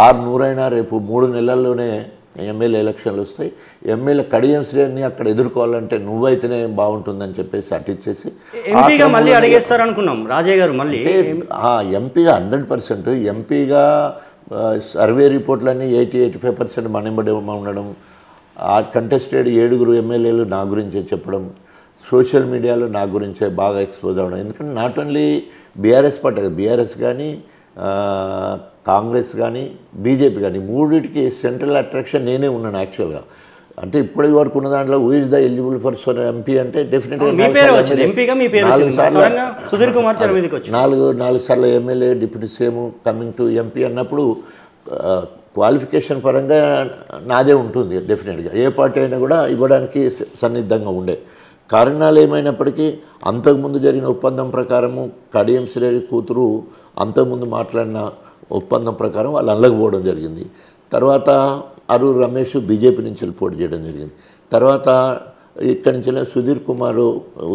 600 రేపు 3 నెలల్లోనే ఎమ్మెల్యే ఎలక్షన్లు వస్తాయి, ఎమ్మెల్యే కడియం శ్రేణిని అక్కడ ఎదుర్కోవాలంటే నువ్వైతేనే బాగుంటుందని చెప్పేసి అట్టిచ్చేసి ఎంపీగా మళ్ళీ అడిగేస్తారు అనుకున్నాం రాజయ్య గారు. మళ్ళీ ఎంపీగా 100%, ఎంపీగా సర్వే రిపోర్ట్లన్నీ 80-85% మనెంబడి ఉండడం, ఆ కంటెస్టెడ్ 7 ఎమ్మెల్యేలు నా గురించే చెప్పడం, సోషల్ మీడియాలో నా గురించే బాగా ఎక్స్పోజ్ అవ్వడం. ఎందుకంటే not only BRS party, BRS కానీ కాంగ్రెస్ కానీ బీజేపీ కానీ మూడింటికి సెంట్రల్ అట్రాక్షన్ నేనే ఉన్నాను యాక్చువల్గా. అంటే ఇప్పటి వరకు ఉన్న దాంట్లో who is the eligible for MP అంటే డెఫినెట్గా 4 సార్లు MLA deputy CM coming to MP అన్నప్పుడు క్వాలిఫికేషన్ పరంగా నాదే ఉంటుంది డెఫినెట్గా. ఏ పార్టీ అయినా కూడా ఇవ్వడానికి సన్నిద్ధంగా ఉండే. కారణాలు ఏమైనప్పటికీ అంతకుముందు జరిగిన ఒప్పందం ప్రకారము కడియం శ్రేణి కూతురు అంతకుముందు మాట్లాడిన ఒప్పందం ప్రకారం వాళ్ళు అల్లకపోవడం జరిగింది. తర్వాత అరూరు రమేష్ బీజేపీ నుంచి వెళ్ళి పోటీ చేయడం జరిగింది. తర్వాత ఇక్కడి నుంచి సుధీర్ కుమార్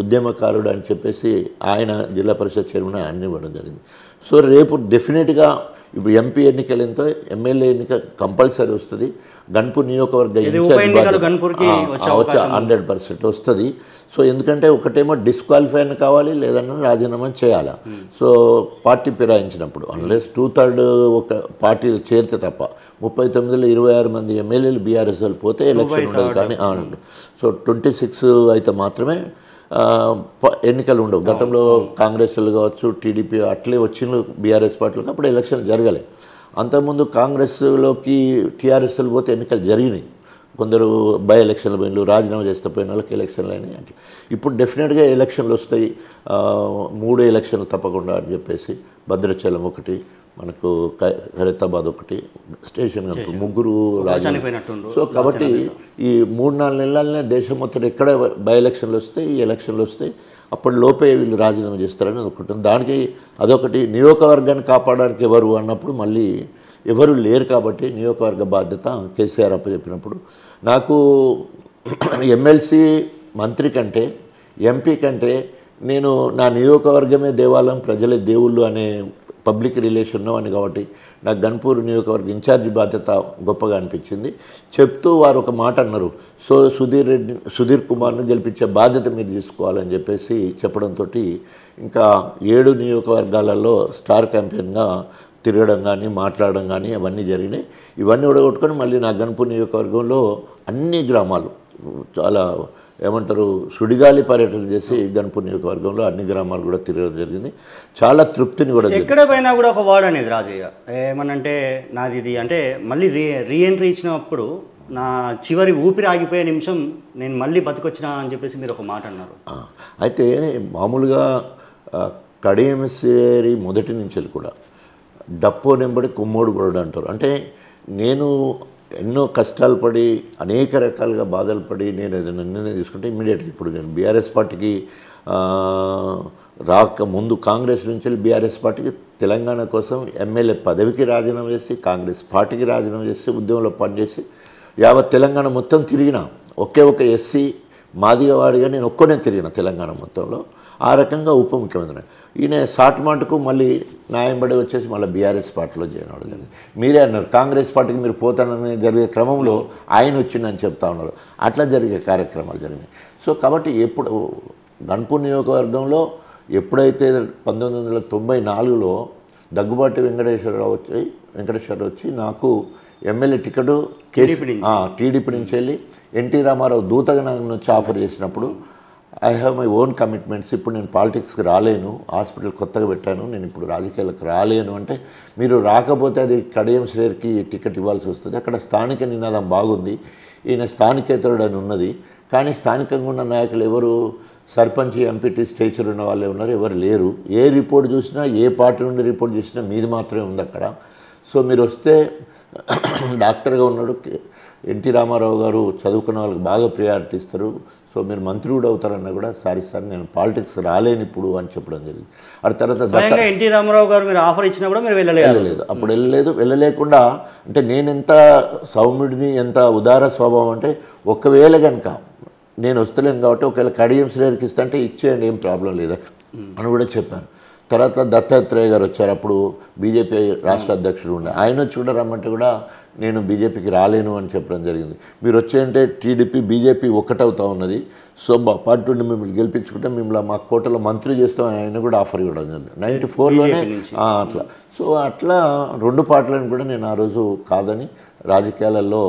ఉద్యమకారుడు అని చెప్పేసి ఆయన జిల్లా పరిషత్ చైర్మన్ ఆయన ఇవ్వడం జరిగింది. సో రేపు డెఫినెట్గా ఇప్పుడు ఎంపీ ఎన్నికలు ఎంతో ఎమ్మెల్యే ఎన్నిక కంపల్సరీ వస్తుంది. గన్పూర్ నియోజకవర్గ 100% వస్తుంది. సో ఎందుకంటే ఒకటేమో డిస్క్వాలిఫైన్ కావాలి, లేదన్నా రాజీనామా చేయాలి. సో పార్టీ ఫిరాయించినప్పుడు అన్లెస్ 2/3 ఒక పార్టీలు చేరితే తప్ప 39లో 26 మంది ఎమ్మెల్యేలు బీఆర్ఎస్ పోతే ఎలక్షన్ ఉండదు. కానీ సో 26 అయితే మాత్రమే ఎన్నికలు ఉండవు. గతంలో కాంగ్రెస్లు కావచ్చు టీడీపీ అట్లే వచ్చిన బీఆర్ఎస్ పార్టీలకు అప్పుడు ఎలక్షన్ జరగలే. అంతకుముందు కాంగ్రెస్లోకి టీఆర్ఎస్లు పోతే ఎన్నికలు జరిగినాయి. కొందరు బై ఎలక్షన్లు పోయిన రాజీనామా చేస్తే పోయిన వాళ్ళకి ఎలక్షన్లు అయినాయి. అట్లా ఇప్పుడు డెఫినెట్గా ఎలక్షన్లు వస్తాయి, 3 ఎలక్షన్లు తప్పకుండా అని చెప్పేసి భద్రాచలం ఒకటి, మనకు ఖైరతాబాద్ ఒకటి, స్టేషన్ ముగ్గురు రాజీనామా. సో కాబట్టి ఈ 3-4 నెలలనే దేశం మొత్తం ఎక్కడ బై ఎలక్షన్లు వస్తాయి, ఈ ఎలక్షన్లు వస్తాయి, అప్పటిలోపే వీళ్ళు రాజీనామా చేస్తారని అనుకుంటుంది. దానికి అదొకటి. నియోజకవర్గాన్ని కాపాడడానికి ఎవరు అన్నప్పుడు మళ్ళీ ఎవరు లేరు కాబట్టి నియోజకవర్గ బాధ్యత కేసీఆర్ అప్పచెప్పినప్పుడు నాకు ఎమ్మెల్సీ మంత్రి కంటే ఎంపీ కంటే నేను నా నియోజకవర్గమే దేవాలయం ప్రజలే దేవుళ్ళు అనే పబ్లిక్ రిలేషన్ అని కాబట్టి నాకు గన్పూర్ నియోజకవర్గ ఇన్ఛార్జి బాధ్యత గొప్పగా అనిపించింది. చెప్తూ వారు ఒక మాట అన్నారు, సో సుధీర్ కుమార్ను గెలిపించే బాధ్యత మీరు తీసుకోవాలని చెప్పేసి చెప్పడంతో ఇంకా 7 నియోజకవర్గాలలో స్టార్ క్యాంపెయిన్గా తిరగడం కానీ మాట్లాడడం కానీ అవన్నీ జరిగినాయి. ఇవన్నీ ఉడగొట్టుకొని మళ్ళీ నా గన్పూర్ నియోజకవర్గంలో అన్ని గ్రామాలు చాలా ఏమంటారు సుడిగాలి పర్యటన చేసి గన్పూర్ నియోజకవర్గంలో అన్ని గ్రామాలు కూడా తిరగడం జరిగింది. చాలా తృప్తిని కూడా ఎక్కడ పోయినా కూడా ఒక వార్డ్ అనేది రాజయ్య ఏమనంటే నాది ఇది అంటే మళ్ళీ రీఎంట్రీ ఇచ్చినప్పుడు నా చివరి ఊపిరి ఆగిపోయే నిమిషం నేను మళ్ళీ బతికొచ్చినా అని చెప్పేసి మీరు ఒక మాట అన్నారు. అయితే మామూలుగా కడియంసేరి మొదటి నుంచి కూడా డప్పో నెంబడి కుమ్మోడు కూడా అంటారు. అంటే నేను ఎన్నో కష్టాలు పడి అనేక రకాలుగా బాధలు పడి నేను ఏదైనా నిర్ణయం తీసుకుంటే ఇమ్మీడియట్గా ఇప్పుడు నేను బీఆర్ఎస్ పార్టీకి రాక ముందు కాంగ్రెస్ నుంచి వెళ్ళి బీఆర్ఎస్ పార్టీకి తెలంగాణ కోసం ఎమ్మెల్యే పదవికి రాజీనామా చేసి కాంగ్రెస్ పార్టీకి రాజీనామా చేసి ఉద్యమంలో పనిచేసి యావత్ తెలంగాణ మొత్తం తిరిగిన ఒకే ఒక ఎస్సీ మాదిగవాడిగా నేను ఒక్కనే తిరిగిన తెలంగాణ మొత్తంలో. ఆ రకంగా ఉప ముఖ్యమంత్రి ఈయన షార్ట్ మాటకు మళ్ళీ న్యాయం పడి వచ్చేసి మళ్ళీ బీఆర్ఎస్ పార్టీలో జాయిన్ అవ్వడం జరిగింది. మీరే అన్నారు కాంగ్రెస్ పార్టీకి మీరు పోతానని జరిగే క్రమంలో ఆయన వచ్చిందని చెప్తా ఉన్నారు. అట్లా జరిగే కార్యక్రమాలు జరిగినాయి. సో కాబట్టి ఎప్పుడు గన్పూర్ నియోజకవర్గంలో ఎప్పుడైతే 1994లో దగ్గుబాటి వెంకటేశ్వరరావు వచ్చి నాకు ఎమ్మెల్యే టికెట్ టీడీపీ నుంచి వెళ్ళి ఎన్టీ రామారావు దూతగా నాకు వచ్చి ఆఫర్ చేసినప్పుడు I have my own commitments, ఇప్పుడు నేను పాలిటిక్స్కి రాలేను, హాస్పిటల్ కొత్తగా పెట్టాను, నేను ఇప్పుడు రాజకీయాలకు రాలేను అంటే మీరు రాకపోతే అది కడియం శ్రేయర్కి టికెట్ ఇవ్వాల్సి వస్తుంది. అక్కడ స్థానిక నినాదం బాగుంది, ఈయన స్థానికేతరుడు అని ఉన్నది. కానీ స్థానికంగా ఉన్న నాయకులు ఎవరు సర్పంచ్ ఎంపీటీ స్టేచర్ ఉన్న వాళ్ళే ఉన్నారు, ఎవరు లేరు. ఏ రిపోర్ట్ చూసినా ఏ పార్టీ నుండి రిపోర్ట్ చూసినా మీది మాత్రమే ఉంది అక్కడ. సో మీరు వస్తే డాక్టర్గా ఉన్నాడు ఎన్టీ రామారావు గారు, చదువుకున్న వాళ్ళకి బాగా ప్రియారిటీ ఇస్తారు, సో మీరు మంత్రి కూడా అవుతారన్నా కూడా సారీ సార్ నేను పాలిటిక్స్ రాలేను ఇప్పుడు అని చెప్పడం జరిగింది. ఆ తర్వాత ఎన్టీ రామారావు గారు మీరు ఆఫర్ ఇచ్చినా కూడా మీరు వెళ్ళలేదు. అప్పుడు వెళ్ళలేకుండా అంటే నేను ఎంత సౌమ్యుడిని ఎంత ఉదార స్వభావం అంటే ఒకవేళ కనుక నేను వస్తలేను కాబట్టి ఒకవేళ కడియం శ్రేయర్కి ఇస్తా అంటే ఇచ్చేయండి ఏం ప్రాబ్లం లేదా అని కూడా చెప్పాను. తర్వాత దత్తాత్రేయ గారు వచ్చారు, అప్పుడు బీజేపీ రాష్ట్ర అధ్యక్షుడు ఉండే, ఆయన వచ్చి కూడా రమ్మంటే కూడా నేను బీజేపీకి రాలేను అని చెప్పడం జరిగింది. మీరు వచ్చేయంటే టీడీపీ బీజేపీ ఒక్కటవుతా ఉన్నది, సో మా పార్టీ నుండి మిమ్మల్ని గెలిపించుకుంటే మిమ్మల్ని మా కోటలో మంత్రి చేస్తామని ఆయన కూడా ఆఫర్ ఇవ్వడం జరిగింది 94లోనే అట్లా. సో అట్లా రెండు పార్టీలను కూడా నేను ఆ రోజు కాదని రాజకీయాలలో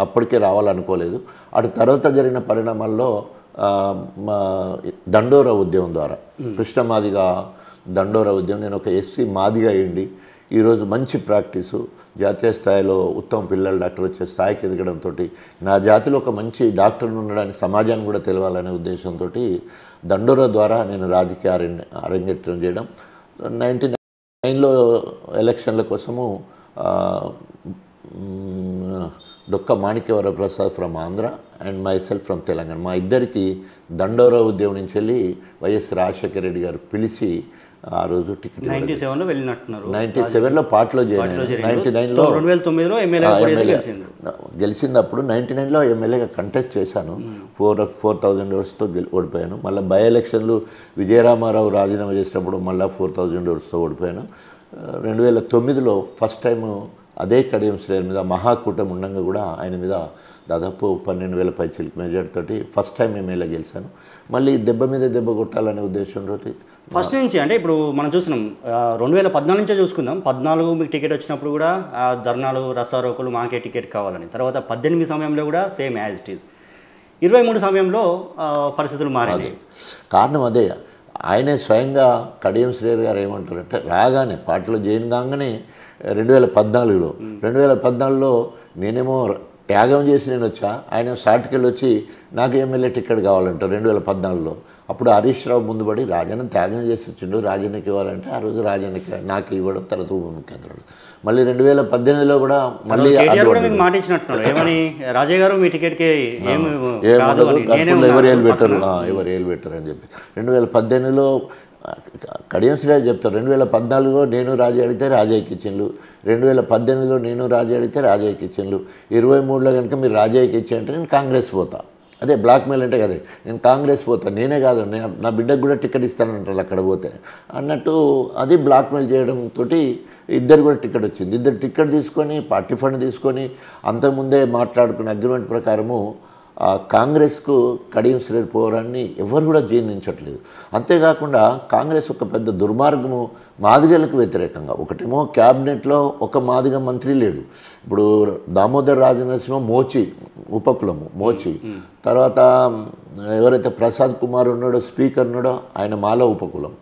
అప్పటికే రావాలనుకోలేదు. అటు తర్వాత జరిగిన పరిణామాల్లో దండోరా ఉద్యమం ద్వారా కృష్ణమాదిగా దండోరా ఉద్యమం నేను ఒక ఎస్సీ మాదిగా అయ్యింది. ఈరోజు మంచి ప్రాక్టీసు జాతీయ స్థాయిలో ఉత్తమ పిల్లల డాక్టర్ వచ్చే స్థాయికి ఎదగడంతో నా జాతిలో ఒక మంచి డాక్టర్ని ఉండడానికి సమాజాన్ని కూడా తెలవాలనే ఉద్దేశంతో దండోరా ద్వారా నేను రాజకీయ అరంగేట్రం చేయడం. 99లో ఎలక్షన్ల కోసము Dokka Manikyavara Prasad from Andhra and myself from Telangana, మా ఇద్దరికి దండోరా ఉద్యమం నుంచి వెళ్ళి వైఎస్ రాజశేఖర రెడ్డి గారు పిలిచి ఆ రోజు టికెట్ 97లో వెళ్ళినట్టున్నారు. 97లో పార్టీలో జాయిన్ అయ్యాను. 99లో 2009లో ఎమ్మెల్యే గెలిచినప్పుడు 99లో ఎమ్మెల్యేగా కంటెస్ట్ చేశాను. 4,000 ఓట్స్తో ఓడిపోయాను. మళ్ళీ బై ఎలక్షన్లు విజయరామారావు రాజీనామా చేసినప్పుడు మళ్ళీ 4,000 ఓట్స్తో ఓడిపోయాను. 2009లో ఫస్ట్ టైము అదే కడియం శ్రేయర్ మీద మహాకూటమి ఉండగా కూడా ఆయన మీద దాదాపు 12,000 పైచిలకు మెజార్టీతోటి ఫస్ట్ టైం ఎమ్మెల్యే గెలిచాను. మళ్ళీ దెబ్బ మీద దెబ్బ కొట్టాలనే ఉద్దేశంతో ఫస్ట్ నుంచి అంటే ఇప్పుడు మనం చూసినాం 2014 నుంచే చూసుకుందాం. 14 మీకు టికెట్ వచ్చినప్పుడు కూడా ధర్నాలు రస్తారోకులు మాకే టికెట్ కావాలని, తర్వాత 18 సమయంలో కూడా సేమ్ యాజ్ ఇట్ ఈజ్, 23 సమయంలో పరిస్థితులు మారాయి. కారణం అదే, ఆయనే స్వయంగా కడియం శ్రేయర్ గారు ఏమంటారంటే రాగానే పార్టీలో జాయిన్ కాగానే 2014లో నేనేమో త్యాగం చేసి నేను వచ్చా, ఆయన షార్ట్కెళ్ళి వచ్చి నాకు ఎమ్మెల్యే టికెట్ కావాలంటారు 2014లో. అప్పుడు హరీష్ రావు ముందుపడి రాజన్న త్యాగం చేసి వచ్చిండు, రాజన్నకి ఇవ్వాలంటే ఆ రోజు రాజన్నకి నాకు ఇవ్వడం, తర్వాత ఉప ముఖ్యమంత్రి. మళ్ళీ 2018లో కూడా మళ్ళీ మాట ఇచ్చినట్టున్నారు ఏమని, రాజయ్య గారు మీ టికెట్కి ఎవరు ఏలు పెట్టరు అని చెప్పి 2018లో కడియం శ్రేయర్ చెప్తారు. 2014లో నేను రాజయ్య అడిగితే రాజయ్యకి ఇచ్చిండ్రు, 2018లో నేను రాజయ్య అడిగితే రాజయ్యకి ఇచ్చిండ్రు, 23లో కనుక మీరు రాజయ్యకి ఇచ్చేయంటే నేను కాంగ్రెస్ పోతా. అదే బ్లాక్మెయిల్ అంటే కదే, నేను కాంగ్రెస్ పోతా, నేనే కాదు నా బిడ్డకు కూడా టికెట్ ఇస్తానంటారు అక్కడ పోతే అన్నట్టు. అది బ్లాక్మెయిల్ చేయడంతో ఇద్దరు కూడా టికెట్ వచ్చింది. ఇద్దరు టికెట్ తీసుకొని పార్టీ ఫండ్ తీసుకొని అంతకుముందే మాట్లాడుకున్న అగ్రిమెంట్ ప్రకారము కాంగ్రెస్కు కడియం శ్రేణి పోరాన్ని ఎవరు కూడా జీర్ణించట్లేదు. అంతేకాకుండా కాంగ్రెస్ ఒక పెద్ద దుర్మార్గము మాదిగలకు వ్యతిరేకంగా. ఒకటేమో క్యాబినెట్లో ఒక మాదిగ మంత్రి లేడు. ఇప్పుడు దామోదర్ రాజనరసింహ మోచి ఉపకులము మోచి, తర్వాత ఎవరైతే ప్రసాద్ కుమార్ ఉన్నాడో స్పీకర్ ఉన్నాడో ఆయన మాల ఉపకులం,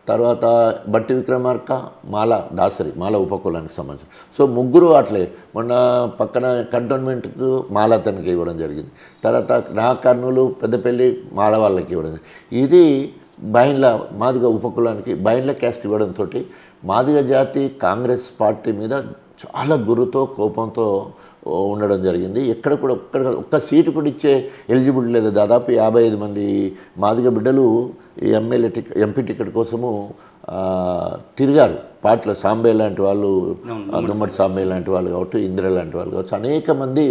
తర్వాత బట్టి విక్రమార్క మాల దాసరి మాల ఉపకులానికి సంబంధించి. సో ముగ్గురు అట్లే మొన్న పక్కన కంటోన్మెంట్కు మాల తనకి ఇవ్వడం జరిగింది. తర్వాత నా కర్నూలు పెద్దపల్లి మాల వాళ్ళకి ఇవ్వడం. ఇది బైండ్ల మాదిగ ఉపకులానికి బైండ్ల క్యాస్ట్ ఇవ్వడంతో మాదిగ జాతి కాంగ్రెస్ పార్టీ మీద చాలా గురుతో కోపంతో ఉండడం జరిగింది. ఎక్కడ కూడా ఒక్క సీటు కూడా ఇచ్చే ఎలిజిబిలిటీ లేదు. దాదాపు 55 మంది మాదిగ బిడ్డలు ఎంపీ టికెట్ కోసము తిరిగారు. పార్టీలో సాంబే లాంటి వాళ్ళు, దుమ్మడి సాంబే లాంటి వాళ్ళు కావచ్చు, ఇందిర లాంటి వాళ్ళు కావచ్చు, అనేక మంది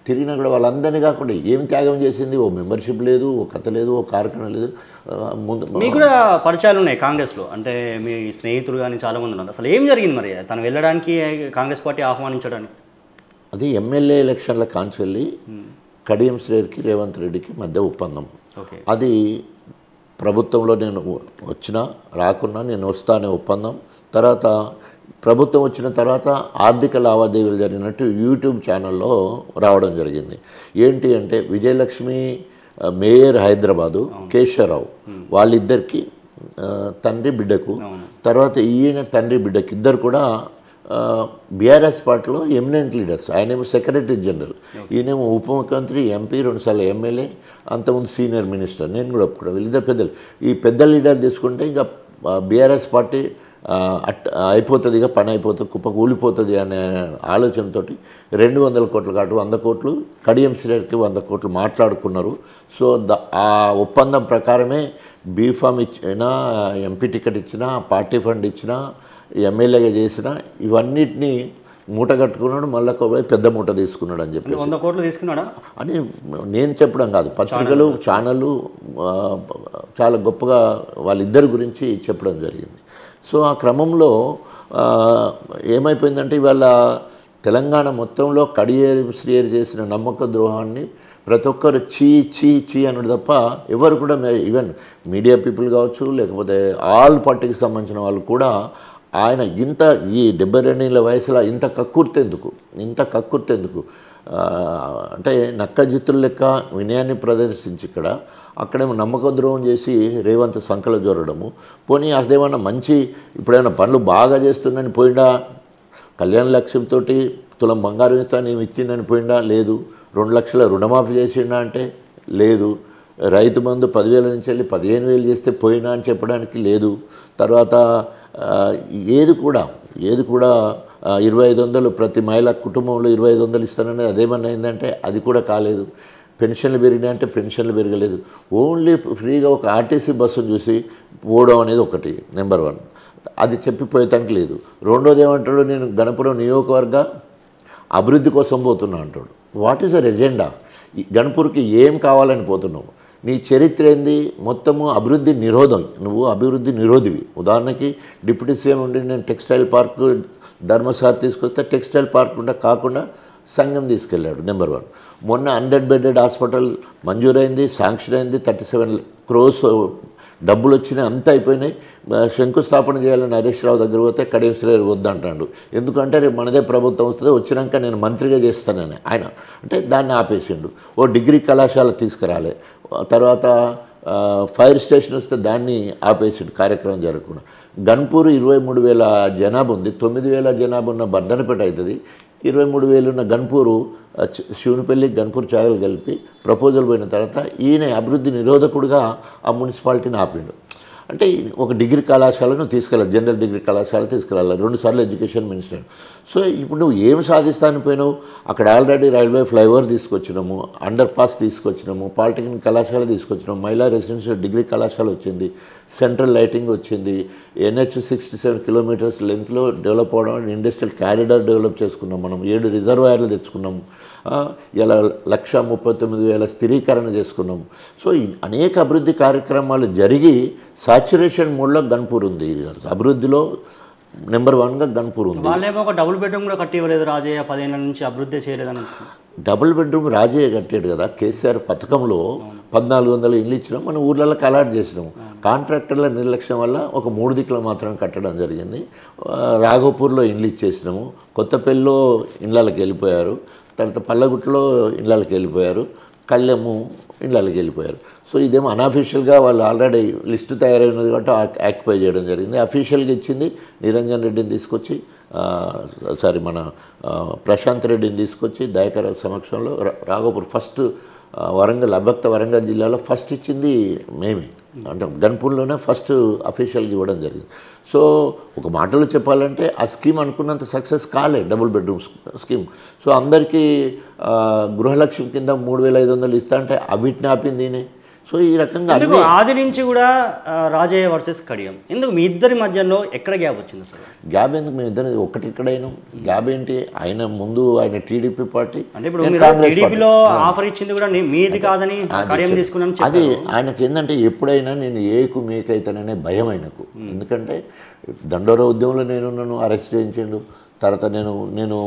తిరిగినా కూడా వాళ్ళందరినీ కాకుండా ఏం త్యాగం చేసింది? ఓ మెంబర్షిప్ లేదు, ఓ కథ లేదు, ఓ కార్యక్రమం లేదు. ముందు మీకు కూడా పరిచయాలు ఉన్నాయి కాంగ్రెస్లో, అంటే మీ స్నేహితులు కానీ చాలామంది ఉన్నారు. అసలు ఏం జరిగింది మరి తను వెళ్ళడానికి కాంగ్రెస్ పార్టీ ఆహ్వానించడానికి? అది ఎమ్మెల్యే ఎలక్షన్ల కాంచి వెళ్ళి కడియం శ్రేణికి రేవంత్ రెడ్డికి మధ్య ఒప్పందం. అది ప్రభుత్వంలో నేను వచ్చినా రాకున్నా నేను వస్తానే ఒప్పందం. తర్వాత ప్రభుత్వం వచ్చిన తర్వాత ఆర్థిక లావాదేవీలు జరిగినట్టు యూట్యూబ్ ఛానల్లో రావడం జరిగింది. ఏంటి అంటే విజయలక్ష్మి మేయర్ హైదరాబాదు, కేశవరావు వాళ్ళిద్దరికి తండ్రి బిడ్డకు, తర్వాత ఈయన తండ్రి బిడ్డకి ఇద్దరు కూడా బీఆర్ఎస్ పార్టీలో ఎమినెంట్ లీడర్స్. ఆయనేమో సెక్రటరీ జనరల్, ఈయనేమో ఉప ముఖ్యమంత్రి, ఎంపీ, 2 సార్లు ఎమ్మెల్యే, అంతకుముందు సీనియర్ మినిస్టర్. నేను కూడా ఒప్పుకోవడం వీళ్ళిద్దరు పెద్దలు. ఈ పెద్ద లీడర్ తీసుకుంటే ఇంకా బీఆర్ఎస్ పార్టీ అయిపోతుంది, ఇక పని అయిపోతుంది, కుప్ప కూలిపోతుంది అనే ఆలోచనతో 200 కోట్ల కాటు 100 కోట్లు కడియం శ్రేణికి 100 కోట్లు మాట్లాడుకున్నారు. సో ఆ ఒప్పందం ప్రకారమే బీఫామ్ ఇచ్చినా, ఎంపీ టికెట్ ఇచ్చినా, పార్టీ ఫండ్ ఇచ్చినా, ఎమ్మెల్యేగా చేసిన ఇవన్నిటినీ మూట కట్టుకున్నాడు. మళ్ళీ పెద్ద మూట తీసుకున్నాడు అని చెప్పి 100 కోట్లు తీసుకున్నాడా అని నేను చెప్పడం కాదు, పత్రికలు ఛానళ్ళు చాలా గొప్పగా వాళ్ళిద్దరి గురించి చెప్పడం జరిగింది. సో ఆ క్రమంలో ఏమైపోయిందంటే ఇవాళ తెలంగాణ మొత్తంలో కడియం శ్రేణి చేసిన నమ్మక ద్రోహాన్ని ప్రతి ఒక్కరు చీ చీ చీ అన్నాడు తప్ప ఎవరు కూడా, ఈవెన్ మీడియా పీపుల్ కావచ్చు, లేకపోతే ఆల్ పార్టీకి సంబంధించిన వాళ్ళు కూడా ఆయన ఇంత ఈ 72 వయసులో ఇంత కక్కుర్తెందుకు అంటే నక్కజిత్తుల లెక్క వినయాన్ని ప్రదర్శించి అక్కడేమో నమ్మక ద్రోహం చేసి రేవంత్ సంకల జోరడము. పోనీ అదేమన్నా మంచి ఇప్పుడేమైనా పనులు బాగా చేస్తుందని పోయిండా? కళ్యాణ లక్ష్యంతో తులం బంగారం ఇస్తాను ఏమి ఇచ్చిందని పోయిండా? లేదు. 2 లక్షల రుణమాఫీ చేసిండా అంటే లేదు. రైతు బంధు 10,000 నుంచి వెళ్ళి 15,000 చేస్తే పోయినా అని చెప్పడానికి లేదు. తర్వాత ఏది కూడా 2,500 ప్రతి మహిళ కుటుంబంలో 2,500 ఇస్తానని అదేమన్నా అయిందంటే అది కూడా కాలేదు. పెన్షన్లు పెరిగినాయి అంటే పెన్షన్లు పెరగలేదు. ఓన్లీ ఫ్రీగా ఒక ఆర్టీసీ బస్సును చూసి పోవడం అనేది ఒకటి నెంబర్ 1. అది చెప్పిపోయేటానికి లేదు. రెండోది ఏమంటాడు, నేను గణపురం నియోజకవర్గ అభివృద్ధి కోసం పోతున్నా అంటాడు. What is our agenda? గణపూర్కి ఏం కావాలని పోతున్నావు? నీ చరిత్ర ఏంది? మొత్తము అభివృద్ధి నిరోధం. నువ్వు అభివృద్ధి నిరోధివి. ఉదాహరణకి డిప్యూటీ సీఎం ఉండి నేను టెక్స్టైల్ పార్క్ ధర్మసారి తీసుకొస్తే టెక్స్టైల్ పార్క్ కాకుండా సంఘం తీసుకెళ్ళాడు నెంబర్ 1. మొన్న 100 బెడెడ్ హాస్పిటల్ మంజూరైంది, శాంక్షన్ అయింది, 37 crores డబ్బులు వచ్చినాయి, అంతా అయిపోయినాయి. శంకుస్థాపన చేయాలని హరీష్ రావు దగ్గర పోతే కడియం శ్రేణి వద్దంటాడు. ఎందుకంటే రేపు మనదే ప్రభుత్వం వస్తుంది, వచ్చినాక నేను మంత్రిగా చేస్తానని ఆయన అంటే దాన్ని ఆపేసిండు. ఓ డిగ్రీ కళాశాల తీసుకురాలే, తర్వాత ఫైర్ స్టేషన్ వస్తే దాన్ని ఆపేసిండు, కార్యక్రమం జరగకుండా. గన్పూర్ 23,000 జనాభా ఉంది, 9,000 జనాభా ఉన్న బర్ధనపేట అవుతుంది. 23,000 ఉన్న గన్పూరు శివునిపల్లి గన్పూర్ ఛాయలు కలిపి ప్రపోజల్ పోయిన తర్వాత ఈయన అభివృద్ధి నిరోధకుడుగా ఆ మున్సిపాలిటీని ఆపిండు. అంటే ఒక డిగ్రీ కళాశాలను తీసుకెళ్ళాలి, జనరల్ డిగ్రీ కళాశాల తీసుకురాలి, 2 సార్లు ఎడ్యుకేషన్ మినిస్టర్. సో ఇప్పుడు నువ్వు ఏం సాధిస్తాను పోయినావు? అక్కడ ఆల్రెడీ రైల్వే ఫ్లైఓవర్ తీసుకొచ్చినాము, అండర్ పాస్ తీసుకొచ్చినాము, పాలిటెక్నిక్ కళాశాల తీసుకొచ్చినాము, మహిళా రెసిడెన్షియల్ డిగ్రీ కళాశాల వచ్చింది, సెంట్రల్ లైటింగ్ వచ్చింది, NH 67 kilometers లెంత్లో డెవలప్ అవడం, ఇండస్ట్రియల్ క్యారిడార్ డెవలప్ చేసుకున్నాం, మనం 7 రిజర్వాయర్లు తెచ్చుకున్నాము, ఇలా 139,000 స్థిరీకరణ చేసుకున్నాం. సో అనేక అభివృద్ధి కార్యక్రమాలు జరిగి సాచురేషన్ మోడ్లో గన్పూర్ ఉంది. అభివృద్ధిలో నెంబర్ 1గా గన్పూర్ ఉంది. వాళ్ళేమో ఒక డబుల్ బెడ్రూమ్ కూడా కట్టి ఇవ్వలేదు రాజయ్య, 10 ఏళ్ళ నుంచి అభివృద్ధి చేయలేదని. డబుల్ బెడ్రూమ్ రాజే కట్టాడు కదా, కేసీఆర్ పథకంలో 1400 ఇల్లు ఇచ్చినాం, మనం ఊర్లలో అలాట్ చేసినాం. కాంట్రాక్టర్ల నిర్లక్ష్యం వల్ల ఒక 3 దిక్కులు మాత్రం కట్టడం జరిగింది. రాఘోపూర్లో ఇల్లు ఇచ్చేసినాము, కొత్తపల్లిలో ఇళ్ళకి వెళ్ళిపోయారు, తర్వాత పల్లగుట్లో ఇళ్ళకి వెళ్ళిపోయారు, కళ్ళెము ఇళ్ళకి వెళ్ళిపోయారు. సో ఇదేమో అన్అఫీషియల్గా వాళ్ళు ఆల్రెడీ లిస్టు తయారైనది కాబట్టి ఆక్యుపై చేయడం జరిగింది. అఫీషియల్గా ఇచ్చింది నిరంజన్ రెడ్డిని తీసుకొచ్చి, మన ప్రశాంత్ రెడ్డిని తీసుకొచ్చి దయాకర్ సమక్షంలో రాఘోపూర్ ఫస్ట్ వరంగల్ అభక్త వరంగల్ జిల్లాలో ఫస్ట్ ఇచ్చింది మేమే, అంటే గన్పూర్లోనే ఫస్ట్ అఫీషియల్గా ఇవ్వడం జరిగింది. సో ఒక మాటలో చెప్పాలంటే ఆ స్కీమ్ అనుకున్నంత సక్సెస్ కాలే డబుల్ బెడ్రూమ్ స్కీమ్. సో అందరికీ గృహలక్ష్మి కింద 3500 ఇస్తా అంటే అవిటిని ఆపింది. సో ఈ రకంగా ఆది నుంచి కూడా రాజయ్య వర్సెస్ కడియం ఎందుకు మీ ఇద్దరి మధ్యలో ఎక్కడ గ్యాప్ వచ్చింది సార్? గ్యాప్ ఎందుకు, మేము ఇద్దరు ఒకటి ఎక్కడైనా గ్యాప్ ఏంటి? ఆయన ముందు ఆయన టీడీపీ పార్టీ, అంటే ఇప్పుడు టీడీపీలో ఆఫర్ ఇచ్చింది కూడా మీది కాదని కడియం తీసుకున్నాను. అది ఆయనకి ఏంటంటే ఎప్పుడైనా నేను ఏకు మీకైతాననే భయం ఆయనకు. ఎందుకంటే దండోరా ఉద్యమంలో నేను అరెస్ట్ చేయించిండు, తర్వాత నేను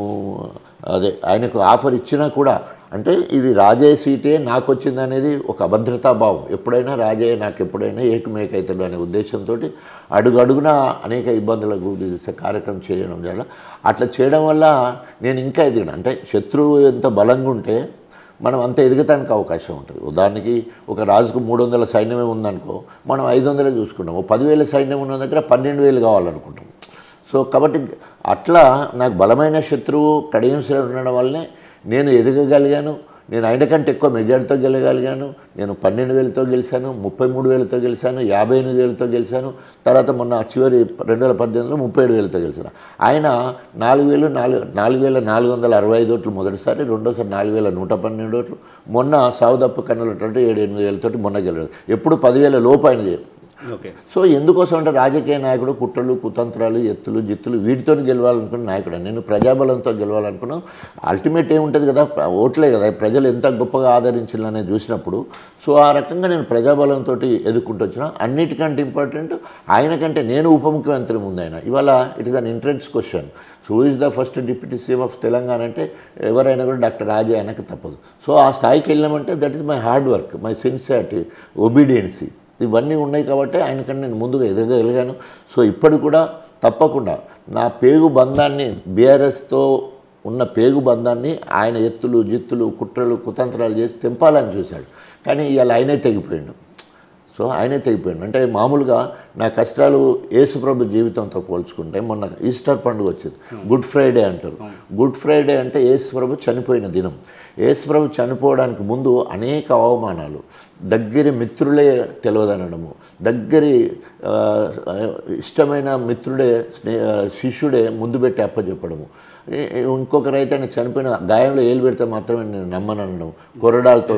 అదే ఆయనకు ఆఫర్ ఇచ్చినా కూడా అంటే ఇది రాజయ్య సీటే నాకు వచ్చింది అనేది ఒక అభద్రతాభావం. ఎప్పుడైనా రాజయ్య నాకు ఎప్పుడైనా ఏకమేకవుతాడు అనే ఉద్దేశంతో అడుగడుగునా అనేక ఇబ్బందులకు గురి చేసే కార్యక్రమం చేయడం వల్ల, అట్లా చేయడం వల్ల నేను ఇంకా ఎదిగిన, అంటే శత్రువు ఎంత బలంగా ఉంటే మనం అంత ఎదగటానికి అవకాశం ఉంటుంది. ఉదాహరణకి ఒక రాజుకు 300 సైన్యమే ఉందనుకో, మనం 500 చూసుకుంటాం. 10,000 సైన్యం ఉన్న దగ్గర 12,000 కావాలనుకుంటాం. సో కాబట్టి అట్లా నాకు బలమైన శత్రువు కడియం శ్రీరామ్ ఉండడం వల్లనే నేను ఎదగగలిగాను. నేను ఆయన కంటే ఎక్కువ మెజార్టీతో గెలగలిగాను. నేను 12,000తో గెలిచాను, 33,000తో గెలిచాను, 58,000తో గెలిచాను. తర్వాత మొన్న చివరి 2018లో 37,000తో గెలిచాను. ఆయన 4,465 ఓట్లు మొదటిసారి, రెండోసారి 4,112 ఓట్లు, మొన్న సావుదప్పు కన్నులతో 7,800 మొన్న గెలవదు. ఎప్పుడు 10,000 లోపు ఆయన. సో ఎందుకోసం అంటే రాజకీయ నాయకుడు కుట్రలు కుతంత్రాలు ఎత్తులు జిత్తులు వీటితో గెలవాలనుకున్న నాయకుడు. నేను ప్రజాబలంతో గెలవాలనుకున్నాను. అల్టిమేట్ ఏముంటుంది కదా, ఓట్లే కదా, ప్రజలు ఎంత గొప్పగా ఆదరించాలనే చూసినప్పుడు. సో ఆ రకంగా నేను ప్రజాబలంతో ఎదుర్కొంటూ వచ్చిన. అన్నిటికంటే ఇంపార్టెంట్ ఆయనకంటే నేను ఉప ముఖ్యమంత్రి ముందు ఆయన. ఇవాళ it is an entrance question, who is the first deputy CM of Telangana అంటే ఎవరైనా కూడా డాక్టర్ రాజయ్య ఆయనకు తప్పదు. సో ఆ స్థాయికి వెళ్ళామంటే that is my hard work, my sincerity, obedience, ఇవన్నీ ఉన్నాయి కాబట్టి ఆయనకంటే నేను ముందుగా ఎదగలిగాను. సో ఇప్పుడు కూడా తప్పకుండా నా పేగు బంధాన్ని, బీఆర్ఎస్తో ఉన్న పేగు బంధాన్ని ఆయన ఎత్తులు జిత్తులు కుట్రలు కుతంత్రాలు చేసి తెంపాలని చూశాడు. కానీ ఇవాళ ఆయనే తెగిపోయాడు. సో ఆయనే తెగిపోయాడు. అంటే మామూలుగా నా కష్టాలు యేసుప్రభు జీవితంతో పోల్చుకుంటే మొన్న ఈస్టర్ పండుగ వచ్చింది, గుడ్ ఫ్రైడే అంటారు. గుడ్ ఫ్రైడే అంటే యేసుప్రభు చనిపోయిన దినం. యేసుప్రభు చనిపోవడానికి ముందు అనేక అవమానాలు, దగ్గరి మిత్రులే తెలియదనడము, దగ్గరి ఇష్టమైన మిత్రుడే శిష్యుడే ముందు పెట్టి అప్పచెప్పడము, ఇంకొకరు అయితే ఆయన చనిపోయిన గాయంలో ఏలు పెడితే మాత్రమే నేను నమ్మనడం, కొరడాలతో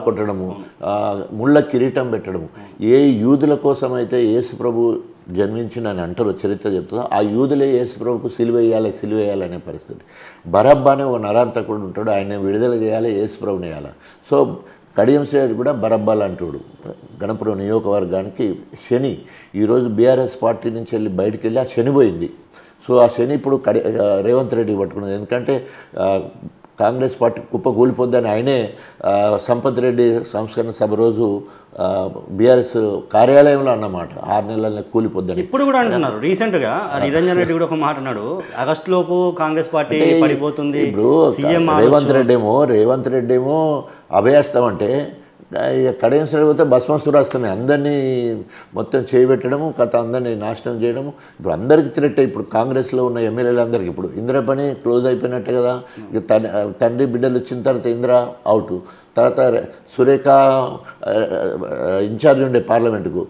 కొట్టడము, ముళ్ళ కిరీటం పెట్టడము. ఏ యూదుల కోసం అయితే యేసుప్రభు జన్మించిందని అంటారు, చరిత్ర చెప్తుందో ఆ యూదులే యేసుప్రభుకు సిలువేయాలనే పరిస్థితి. బరబ్బా అనే ఒక నరాంతకుడు ఉంటాడు, ఆయన విడుదల చేయాలి, యేసుప్రభుని వేయాలి. సో కడియం శ్రీరామ్ కూడా బరబ్బా లాంటివాడు. గణపురం నియోజకవర్గానికి శని, ఈరోజు బీఆర్ఎస్ పార్టీ నుంచి వెళ్ళి బయటికి వెళ్ళి ఆ శని పోయింది. సో ఆ శని ఇప్పుడు రేవంత్ రెడ్డి పట్టుకున్నది. ఎందుకంటే కాంగ్రెస్ పార్టీ కుప్ప కూలిపోద్దని ఆయనే సంపత్ రెడ్డి సంస్కరణ సభ రోజు బీఆర్ఎస్ కార్యాలయంలో అన్నమాట, 6 నెలల కూలిపోద్దని. ఇప్పుడు కూడా అంటున్నారు. రీసెంట్గా నిరంజన్ రెడ్డి కూడా ఒక మాట అన్నాడు, ఆగస్టు లోపు కాంగ్రెస్ పార్టీ పడిపోతుంది. ఇప్పుడు రేవంత్ రెడ్డి ఏమో అభయస్తామంటే కడియం శ్రీరామ్ పోతే భస్మాసురాస్తమే, అందరినీ మొత్తం చేయబెట్టడము, కథ అందరినీ నాశనం చేయడము. ఇప్పుడు అందరికీ థ్రెట్. ఇప్పుడు కాంగ్రెస్లో ఉన్న ఎమ్మెల్యేలు అందరికీ ఇప్పుడు ఇందిరా పని క్లోజ్ అయిపోయినట్టే కదా. ఇక తండ్రి బిడ్డలు వచ్చిన తర్వాత ఇందిరా అవుట్, తర్వాత సురేఖ ఇన్ఛార్జ్ ఉండే పార్లమెంటుకు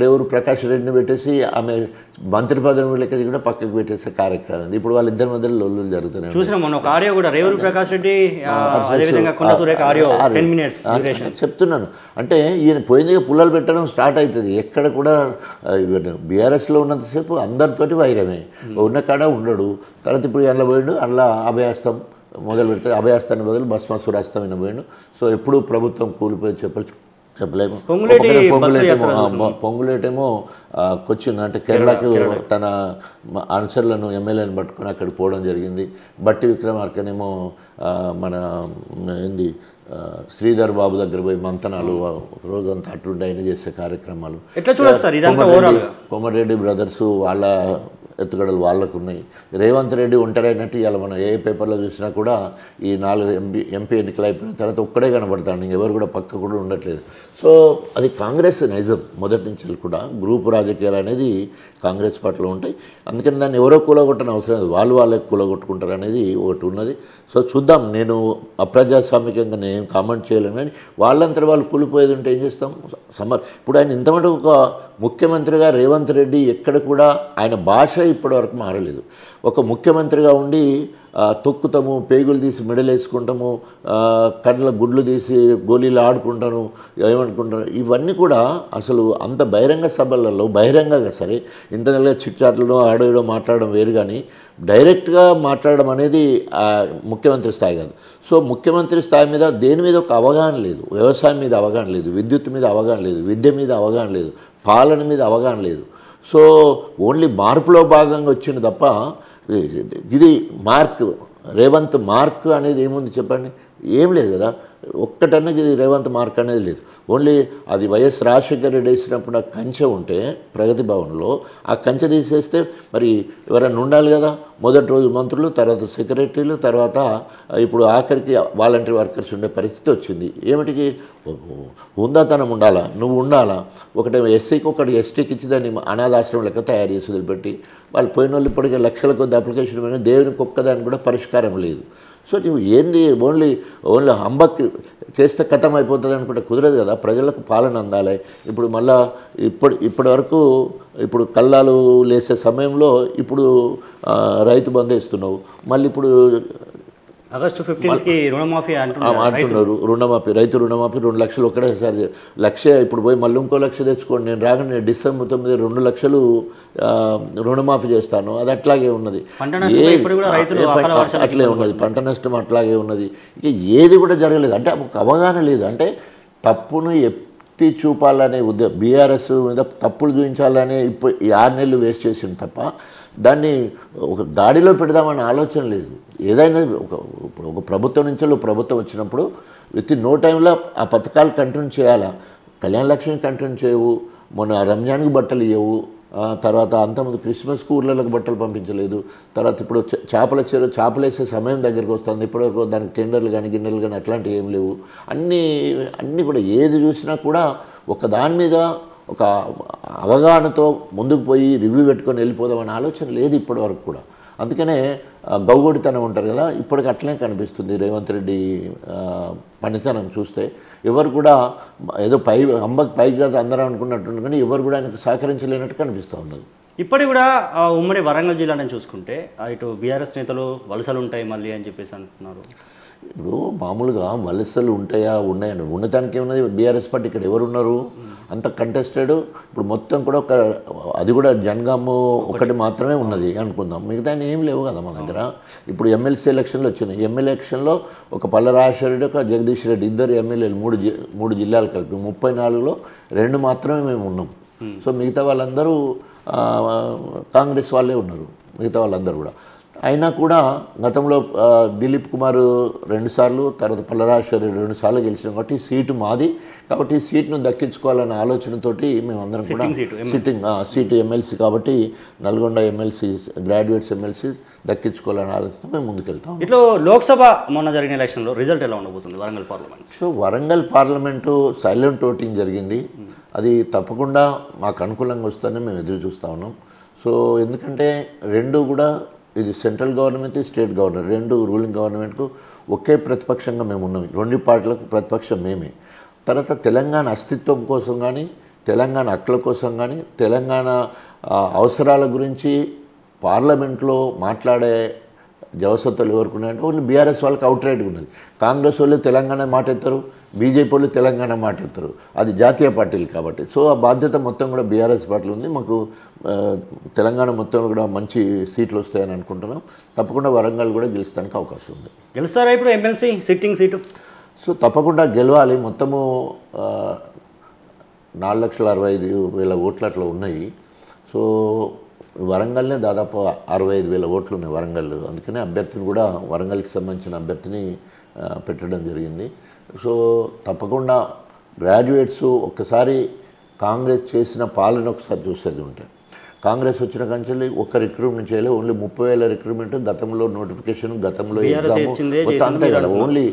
రేవూరు ప్రకాష్ రెడ్డిని పెట్టేసి ఆమె మంత్రి పదవి లెక్క కూడా పక్కకు పెట్టేసే కార్యక్రమం. ఇప్పుడు వాళ్ళిద్దరి మధ్యలో లొల్లులు జరుగుతున్నాయి. చూసినాం మొన్న ఒక ఆడియో కూడా, రేవూరు ప్రకాష్ రెడ్డి చెప్తున్నాను. అంటే ఈయన పోయింది పుల్లలు పెట్టడం స్టార్ట్ అవుతుంది. ఎక్కడ కూడా బీఆర్ఎస్లో ఉన్నంతసేపు అందరితోటి వైరమే, ఉన్న కాడ ఉండడు. తర్వాత ఇప్పుడు అందులో పోయిండు, అందులో అభయాస్తం మొదలు పెడితే అభయాస్తాన్ని బదులు భస్మాసురాస్తం పోయిండు. సో ఎప్పుడు ప్రభుత్వం కూలిపోయి చెప్పలేము. పొంగులేటేమో కొచ్చిన్ అంటే కేరళకు తన అనుచరులను ఎమ్మెల్యేలను పట్టుకొని అక్కడికి పోవడం జరిగింది. బట్టి విక్రమార్కనేమో మన ఏంది శ్రీధర్ బాబు దగ్గర పోయి మంతనాలు రోజంతా అట్లుండి ఆయన చేసే కార్యక్రమాలు. కోమటిరెడ్డి బ్రదర్స్ వాళ్ళ ఎత్తుగడలు వాళ్ళకు ఉన్నాయి. రేవంత్ రెడ్డి ఒంటరైనట్టు ఇవాళ మనం ఏ పేపర్లో చూసినా కూడా ఈ 4 ఎంపీ ఎన్నికలు అయిపోయిన తర్వాత ఒక్కడే కనబడతాడు, ఇంకెవరు కూడా పక్క కూడా ఉండట్లేదు. సో అది కాంగ్రెస్ నైజం మొదటి నుంచి కూడా గ్రూప్ రాజకీయాలు అనేది కాంగ్రెస్ పార్టీలో ఉంటాయి. అందుకని దాన్ని ఎవరో కూలగొట్టని అవసరం లేదు, వాళ్ళే కూలగొట్టుకుంటారు అనేది ఒకటి ఉన్నది. సో చూద్దాం. నేను అప్రజాస్వామికంగా నేను కామెంట్ చేయలేను, కానీ వాళ్ళంతా వాళ్ళు కూలిపోయేది ఉంటే ఏం చేస్తాం. ఇప్పుడు ఆయన ఇంతమటు ఒక ముఖ్యమంత్రిగా రేవంత్ రెడ్డి ఎక్కడ కూడా ఆయన భాష ఇప్పటివరకు మారలేదు. ఒక ముఖ్యమంత్రిగా ఉండి తొక్కుతాము, పేగులు తీసి మెడలేసుకుంటాము, కళ్ళ గుడ్లు తీసి గోళీలు ఆడుకుంటాను ఏమనుకుంటాను, ఇవన్నీ కూడా అసలు అంత బహిరంగ సభలలో బహిరంగంగా సరే ఇంటర్నల్గా చిట్చాట్లను ఆడేయడం మాట్లాడడం వేరు, కానీ డైరెక్ట్గా మాట్లాడడం అనేది ముఖ్యమంత్రి స్థాయి కాదు. సో ముఖ్యమంత్రి స్థాయి మీద దేని మీద ఒక అవగాహన లేదు, వ్యవసాయం మీద అవగాహన లేదు, విద్యుత్ మీద అవగాహన లేదు, విద్య మీద అవగాహన లేదు, పాలన మీద అవగాహన లేదు. సో ఓన్లీ మార్పులో భాగంగా వచ్చింది తప్ప ఇది మార్క్ రేవంత్ మార్క్ అనేది ఏముంది చెప్పండి, ఏం లేదు కదా. ఒక్కటన్నా ఇది రేవంత్ మార్క్ అనేది లేదు. ఓన్లీ అది వైఎస్ రాజశేఖర రెడ్డి వేసినప్పుడు ఆ కంచె ఉంటే ప్రగతి భవన్లో ఆ కంచె తీసేస్తే మరి ఎవరైనా ఉండాలి కదా. మొదటి రోజు మంత్రులు, తర్వాత సెక్రటరీలు, తర్వాత ఇప్పుడు ఆఖరికి వాలంటీర్ వర్కర్స్ ఉండే పరిస్థితి వచ్చింది. ఏమిటికి హుందాతనం ఉండాలా, నువ్వు ఉండాలా. ఒకటి ఎస్సీకి ఒకటి ఎస్టీకి ఇచ్చి దాన్ని అనాథాశ్రమం లెక్క తయారు చేసి వదిలిపెట్టి వాళ్ళు పోయిన వాళ్ళు ఇప్పటికే లక్షల కొద్ది అప్లికేషన్ పోయినా దేవునికి ఒక్కదానికి కూడా పరిష్కారం లేదు. సో నువ్వు ఏంది ఓన్లీ హంబక్ చేస్తే కథం అయిపోతుంది అనుకుంటే కుదరదు కదా. ప్రజలకు పాలన అందాలి. ఇప్పుడు మళ్ళా ఇప్పటి వరకు ఇప్పుడు కల్లాలు లేసే సమయంలో ఇప్పుడు రైతు బంధు ఇస్తున్నావు, మళ్ళీ ఇప్పుడు ఆగస్టు 15కి రుణమాఫీ అంటున్నారు. రైతు రుణమాఫీ 2 లక్షలు ఒక్కడేసారి లక్ష ఇప్పుడు పోయి మళ్ళీ ఇంకో లక్ష తెచ్చుకోండి. నేను రాగానే డిసెంబర్ 9 2 లక్షలు రుణమాఫీ చేస్తాను. అది అట్లాగే ఉన్నది, అట్లే ఉన్నది. పంట నష్టం అట్లాగే ఉన్నది. ఇక ఏది కూడా జరగలేదు. అంటే ఒక అవగాహన లేదు. అంటే తప్పును ఎత్తి చూపాలనే ఉద్దేశం, బీఆర్ఎస్ మీద తప్పులు చూపించాలనే ఇప్పుడు ఈ 6 నెలలు వేస్ట్ చేసింది తప్ప దాన్ని ఒక గాడిలో పెడదామనే ఆలోచన లేదు. ఏదైనా ఇప్పుడు ఒక ప్రభుత్వం నుంచి ప్రభుత్వం వచ్చినప్పుడు విత్ ఇన్ నో టైంలో ఆ పథకాలు కంటిన్యూ చేయాలా. కళ్యాణ లక్ష్మి కంటిన్యూ చేయవు, మొన్న రంజాన్కి బట్టలు ఇవ్వవు, తర్వాత అంతకుముందు క్రిస్మస్కి ఊర్లలోకి బట్టలు పంపించలేదు. తర్వాత ఇప్పుడు చేపలు వేసే సమయం దగ్గరికి వస్తుంది. ఇప్పటివరకు దానికి టెండర్లు కానీ గిన్నెలు కానీ అట్లాంటివి ఏం లేవు. అన్నీ కూడా ఏది చూసినా కూడా ఒక దాని మీద ఒక అవగాహనతో ముందుకు పోయి రివ్యూ పెట్టుకొని వెళ్ళిపోదామనే ఆలోచన లేదు ఇప్పటివరకు కూడా. అందుకనే గౌగోడితనం ఉంటారు కదా, ఇప్పటికి అట్లనే కనిపిస్తుంది రేవంత్ రెడ్డి పనితనం చూస్తే. ఎవరు కూడా ఏదో అంబకి పైగా అందరూ అనుకున్నట్టు, కానీ ఎవరు కూడా ఆయనకు సహకరించలేనట్టు కనిపిస్తూ ఉన్నది. ఇప్పటికి కూడా ఉమ్మడి వరంగల్ జిల్లాని చూసుకుంటే ఇటు బీఆర్ఎస్ నేతలు వలసలు ఉంటాయి మళ్ళీ అని చెప్పేసి అంటున్నారు. ఇప్పుడు మామూలుగా వలసలు ఉన్నాయండి. ఉండటానికి ఏమున్నది, బీఆర్ఎస్ పార్టీ ఇక్కడ ఎవరు ఉన్నారు అంత కంటెస్టెడ్. ఇప్పుడు మొత్తం కూడా అది కూడా జనగాము ఒకటి మాత్రమే ఉన్నది అనుకుందాం, మిగతా ఏం లేవు కదా మా దగ్గర. ఇప్పుడు ఎమ్మెల్సీ ఎలక్షన్లు వచ్చినాయి. ఎమ్మెల్యే ఎలక్షన్లో ఒక పల్ల రాజశేఖర రెడ్డి, ఒక జగదీష్ రెడ్డి, ఇద్దరు ఎమ్మెల్యేలు, మూడు జిల్లాలు కలిపి 34లో 2 మాత్రమే మేము ఉన్నాం. సో మిగతా వాళ్ళందరూ కాంగ్రెస్ వాళ్ళే ఉన్నారు, మిగతా వాళ్ళందరూ కూడా. అయినా కూడా గతంలో దిలీప్ కుమార్ 2 సార్లు, తర్వాత పల్లరాజేశ్వరి 2 సార్లు గెలిచినాం కాబట్టి సీటు మాది. కాబట్టి ఈ సీటును దక్కించుకోవాలనే ఆలోచనతోటి మేమందరం కూడా సీటు ఎమ్మెల్సీ కాబట్టి నల్గొండ ఎమ్మెల్సీ గ్రాడ్యుయేట్స్ ఎమ్మెల్సీ దక్కించుకోవాలనే ఆలోచన మేము ముందుకెళ్తాం. ఇట్లా లోక్సభ మొన్న జరిగిన ఎలక్షన్లో రిజల్ట్ ఎలా ఉండబోతుంది Warangal parliament? So Warangal parliament silent voting జరిగింది. అది తప్పకుండా మాకు అనుకూలంగా వస్తుందని మేము ఎదురు చూస్తూ ఉన్నాం. సో ఎందుకంటే రెండు కూడా ఇది central government, state government, 2 ruling గవర్నమెంట్కు ఒకే ప్రతిపక్షంగా మేము ఉన్నాం. 2 పార్టీలకు ప్రతిపక్షం మేమే. తర్వాత తెలంగాణ అస్తిత్వం కోసం కానీ, తెలంగాణ హక్కుల కోసం కానీ, తెలంగాణ అవసరాల గురించి పార్లమెంట్లో మాట్లాడే జవసత్తులు ఎవరికి ఉన్నాయంటే ఓన్లీ బీఆర్ఎస్ వాళ్ళకి అవుట్ రైట్గా ఉన్నది. కాంగ్రెస్ వాళ్ళు తెలంగాణ మాట ఎత్తారు, బీజేపీ వాళ్ళు తెలంగాణ మాట ఎత్తారు. అది జాతీయ పార్టీలు కాబట్టి. సో ఆ బాధ్యత మొత్తం కూడా బీఆర్ఎస్ పార్టీలు ఉంది. మాకు తెలంగాణ మొత్తం కూడా మంచి సీట్లు వస్తాయని అనుకుంటున్నాం. తప్పకుండా వరంగల్ కూడా గెలుస్తానికి అవకాశం ఉంది. గెలుస్తారా ఇప్పుడు ఎమ్మెల్సీ సిట్టింగ్ సీటు? సో తప్పకుండా గెలవాలి. మొత్తము 4,65,000 ఓట్లు అట్లా ఉన్నాయి. సో వరంగల్నే దాదాపు 65,000 ఓట్లు ఉన్నాయి వరంగల్. అందుకనే అభ్యర్థిని కూడా వరంగల్కి సంబంధించిన అభ్యర్థిని పెట్టడం జరిగింది. సో తప్పకుండా గ్రాడ్యుయేట్స్ ఒక్కసారి కాంగ్రెస్ చేసిన పాలన ఒకసారి చూసేది ఉంటాయి. కాంగ్రెస్ వచ్చిన కంచెల్లి ఒక్క రిక్రూట్మెంట్ చేయలేదు. ఓన్లీ 30,000 రిక్రూట్మెంట్, గతంలో నోటిఫికేషన్, గతంలో ఎగ్జామ్ అంతే కదా. ఓన్లీ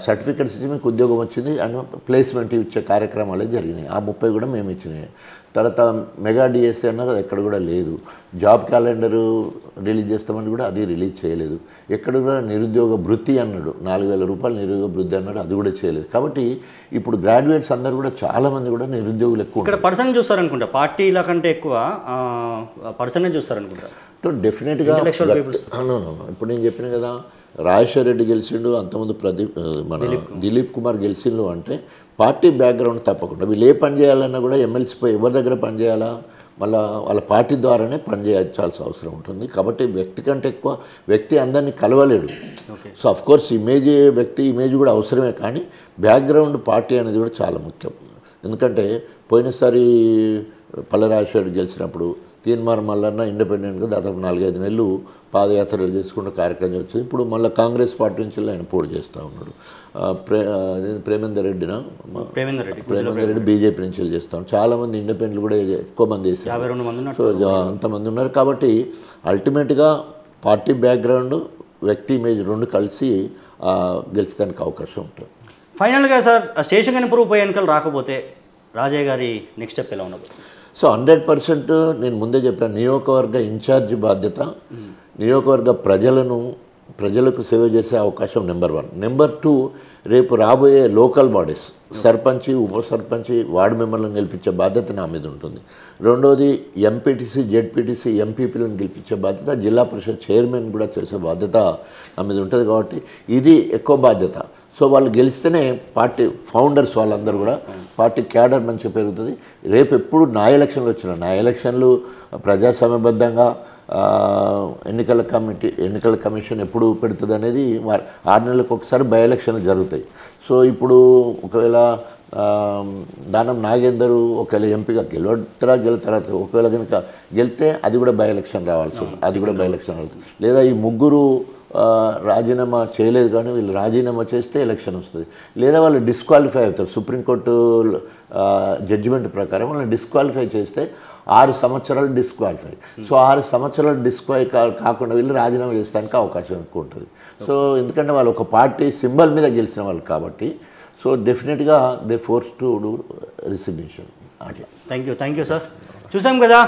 సర్టిఫికెట్స్ ఇచ్చి మీకు ఉద్యోగం వచ్చింది అండ్ ప్లేస్మెంట్ ఇచ్చే కార్యక్రమాలే జరిగినాయి. ఆ 30 కూడా మేము ఇచ్చినాయి. తర్వాత మెగా డిఎస్సీ అన్నారు, అది ఎక్కడ కూడా లేదు. జాబ్ క్యాలెండరు రిలీజ్ చేస్తామని కూడా అది రిలీజ్ చేయలేదు. ఎక్కడ కూడా నిరుద్యోగ భృతి అన్నాడు, 4,000 రూపాయలు నిరుద్యోగ భృతి అన్నాడు, అది కూడా చేయలేదు. కాబట్టి ఇప్పుడు గ్రాడ్యుయేట్స్ అందరూ కూడా చాలామంది కూడా నిరుద్యోగులు ఎక్కువ. ఇక్కడ పర్సన్ చూస్తారనుకుంటా, పార్టీల కంటే ఎక్కువ పర్సనే చూస్తారనుకుంటా. డెఫినెట్గా ఇప్పుడు నేను చెప్పిన కదా, రాజశేఖర రెడ్డి గెలిచిండు, అంతకుముందు మన దిలీప్ కుమార్ గెలిచిండు అంటే పార్టీ బ్యాక్గ్రౌండ్ తప్పకుండా. వీళ్ళు ఏ పని చేయాలన్నా కూడా ఎమ్మెల్సీ పోయి ఎవరి దగ్గర పని చేయాలా, మళ్ళీ వాళ్ళ పార్టీ ద్వారానే పనిచేయాల్సిన అవసరం ఉంటుంది. కాబట్టి వ్యక్తి కంటే ఎక్కువ వ్యక్తి అందరినీ కలవలేడు. సో అఫ్కోర్స్ వ్యక్తి ఇమేజ్ కూడా అవసరమే, కానీ బ్యాక్గ్రౌండ్ పార్టీ అనేది కూడా చాలా ముఖ్యం. ఎందుకంటే పోయినసారి పల్లరాజశేఖర్ గెలిచినప్పుడు తీన్మార్ మల్లన్న ఇండిపెండెంట్గా దాదాపు 4-5 నెలలు పాదయాత్రలు చేసుకుంటూ కార్యక్రమం వచ్చింది. ఇప్పుడు మళ్ళీ కాంగ్రెస్ పార్టీ నుంచి ఆయన పోటీ చేస్తూ ఉన్నాడు. ప్రేమేందర్ రెడ్డి బీజేపీ నుంచి చేస్తాం. చాలామంది ఇండిపెండెంట్లు కూడా ఎక్కువ మంది చేస్తారు. సో అంతమంది ఉన్నారు. కాబట్టి అల్టిమేట్గా పార్టీ బ్యాక్గ్రౌండ్, వ్యక్తి ఇమేజ్ రెండు కలిసి గెలిచడానికి అవకాశం ఉంటుంది. ఫైనల్గా సార్, స్టేషన్ కనుపూర్ ఉప ఎన్నికలు రాకపోతే రాజయ్య గారి నెక్స్ట్ స్టెప్ ఎలా ఉండదు? సో 100% నేను ముందే చెప్పాను, నియోజకవర్గ ఇన్ఛార్జి బాధ్యత, నియోజకవర్గ ప్రజలకు సేవ చేసే అవకాశం నెంబర్ 1. నెంబర్ 2, రేపు రాబోయే లోకల్ బాడీస్, సర్పంచి, ఉప సర్పంచి, వార్డు మెంబర్లను గెలిపించే బాధ్యత నా మీద ఉంటుంది. రెండోది ఎంపీటీసీ, జెడ్పీటీసీ, ఎంపీపీలను గెలిపించే బాధ్యత, జిల్లా పరిషత్ చైర్మన్ కూడా చేసే బాధ్యత నా మీద ఉంటుంది. కాబట్టి ఇది ఎక్కువ బాధ్యత. సో వాళ్ళు గెలిస్తేనే పార్టీ ఫౌండర్స్ వాళ్ళందరూ కూడా పార్టీ క్యాడర్ మంచిగా పెరుగుతుంది. రేపు ఎప్పుడు నా ఎలక్షన్లు ప్రజాస్వామ్యబద్ధంగా ఎన్నికల కమిషన్ ఎప్పుడు పెడుతుంది అనేది 6 నెలలకు ఒకసారి బై ఎలక్షన్లు జరుగుతాయి. సో ఇప్పుడు ఒకవేళ దానం నాగేందర్ ఒకవేళ ఎంపీగా గెలుతారా, ఒకవేళ కనుక గెలితే అది కూడా బై ఎలక్షన్ రావాల్సి ఉంటుంది, అది కూడా బై ఎలక్షన్ అవుతుంది. లేదా ఈ ముగ్గురు రాజీనామా చేయలేదు కానీ వీళ్ళు రాజీనామా చేస్తే ఎలక్షన్ వస్తుంది, లేదా వాళ్ళు డిస్క్వాలిఫై అవుతారు. సుప్రీంకోర్టు జడ్జిమెంట్ ప్రకారం వాళ్ళని డిస్క్వాలిఫై చేస్తే 6 సంవత్సరాలు డిస్క్వాలిఫై. సో 6 సంవత్సరాలు డిస్క్వాలిఫై కాకుండా వీళ్ళు రాజీనామా చేసడానికి అవకాశం ఎక్కువ ఉంటుంది. సో ఎందుకంటే వాళ్ళు ఒక పార్టీ సింబల్ మీద గెలిచిన వాళ్ళు కాబట్టి, సో డెఫినెట్గా they force to do resignation. అట్లా. Thank you sir. చూసాం కదా,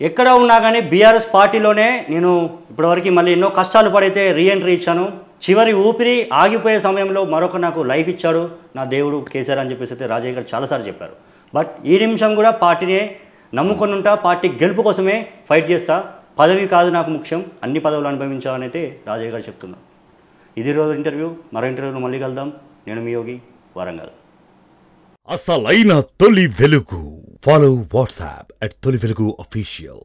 ఎక్కడ ఉన్నా కానీ బీఆర్ఎస్ పార్టీలోనే నేను ఇప్పటివరకు మళ్ళీ ఎన్నో కష్టాలు పడైతే రీఎంట్రీ ఇచ్చాను. చివరి ఊపిరి ఆగిపోయే సమయంలో మరొక నాకు లైఫ్ ఇచ్చాడు నా దేవుడు కేసీఆర్ అని చెప్పేసి అయితే రాజయ్య గారు చాలాసార్లు చెప్పారు. బట్ ఈ నిమిషం కూడా పార్టీనే నమ్ముకొని ఉంటా, పార్టీ గెలుపు కోసమే ఫైట్ చేస్తా, పదవి కాదు నాకు ముఖ్యం, అన్ని పదవులు అనుభవించాలని అయితే రాజయ్య గారు చెప్తున్నారు. ఇది రోజు ఇంటర్వ్యూ. మరో ఇంటర్వ్యూలో మళ్ళీ కలుద్దాం. నేను మీ యోగి, వరంగల్. అసలైన తొలి వెలుగు. ఫాలో వాట్సాప్ @తొలి వెలుగు official.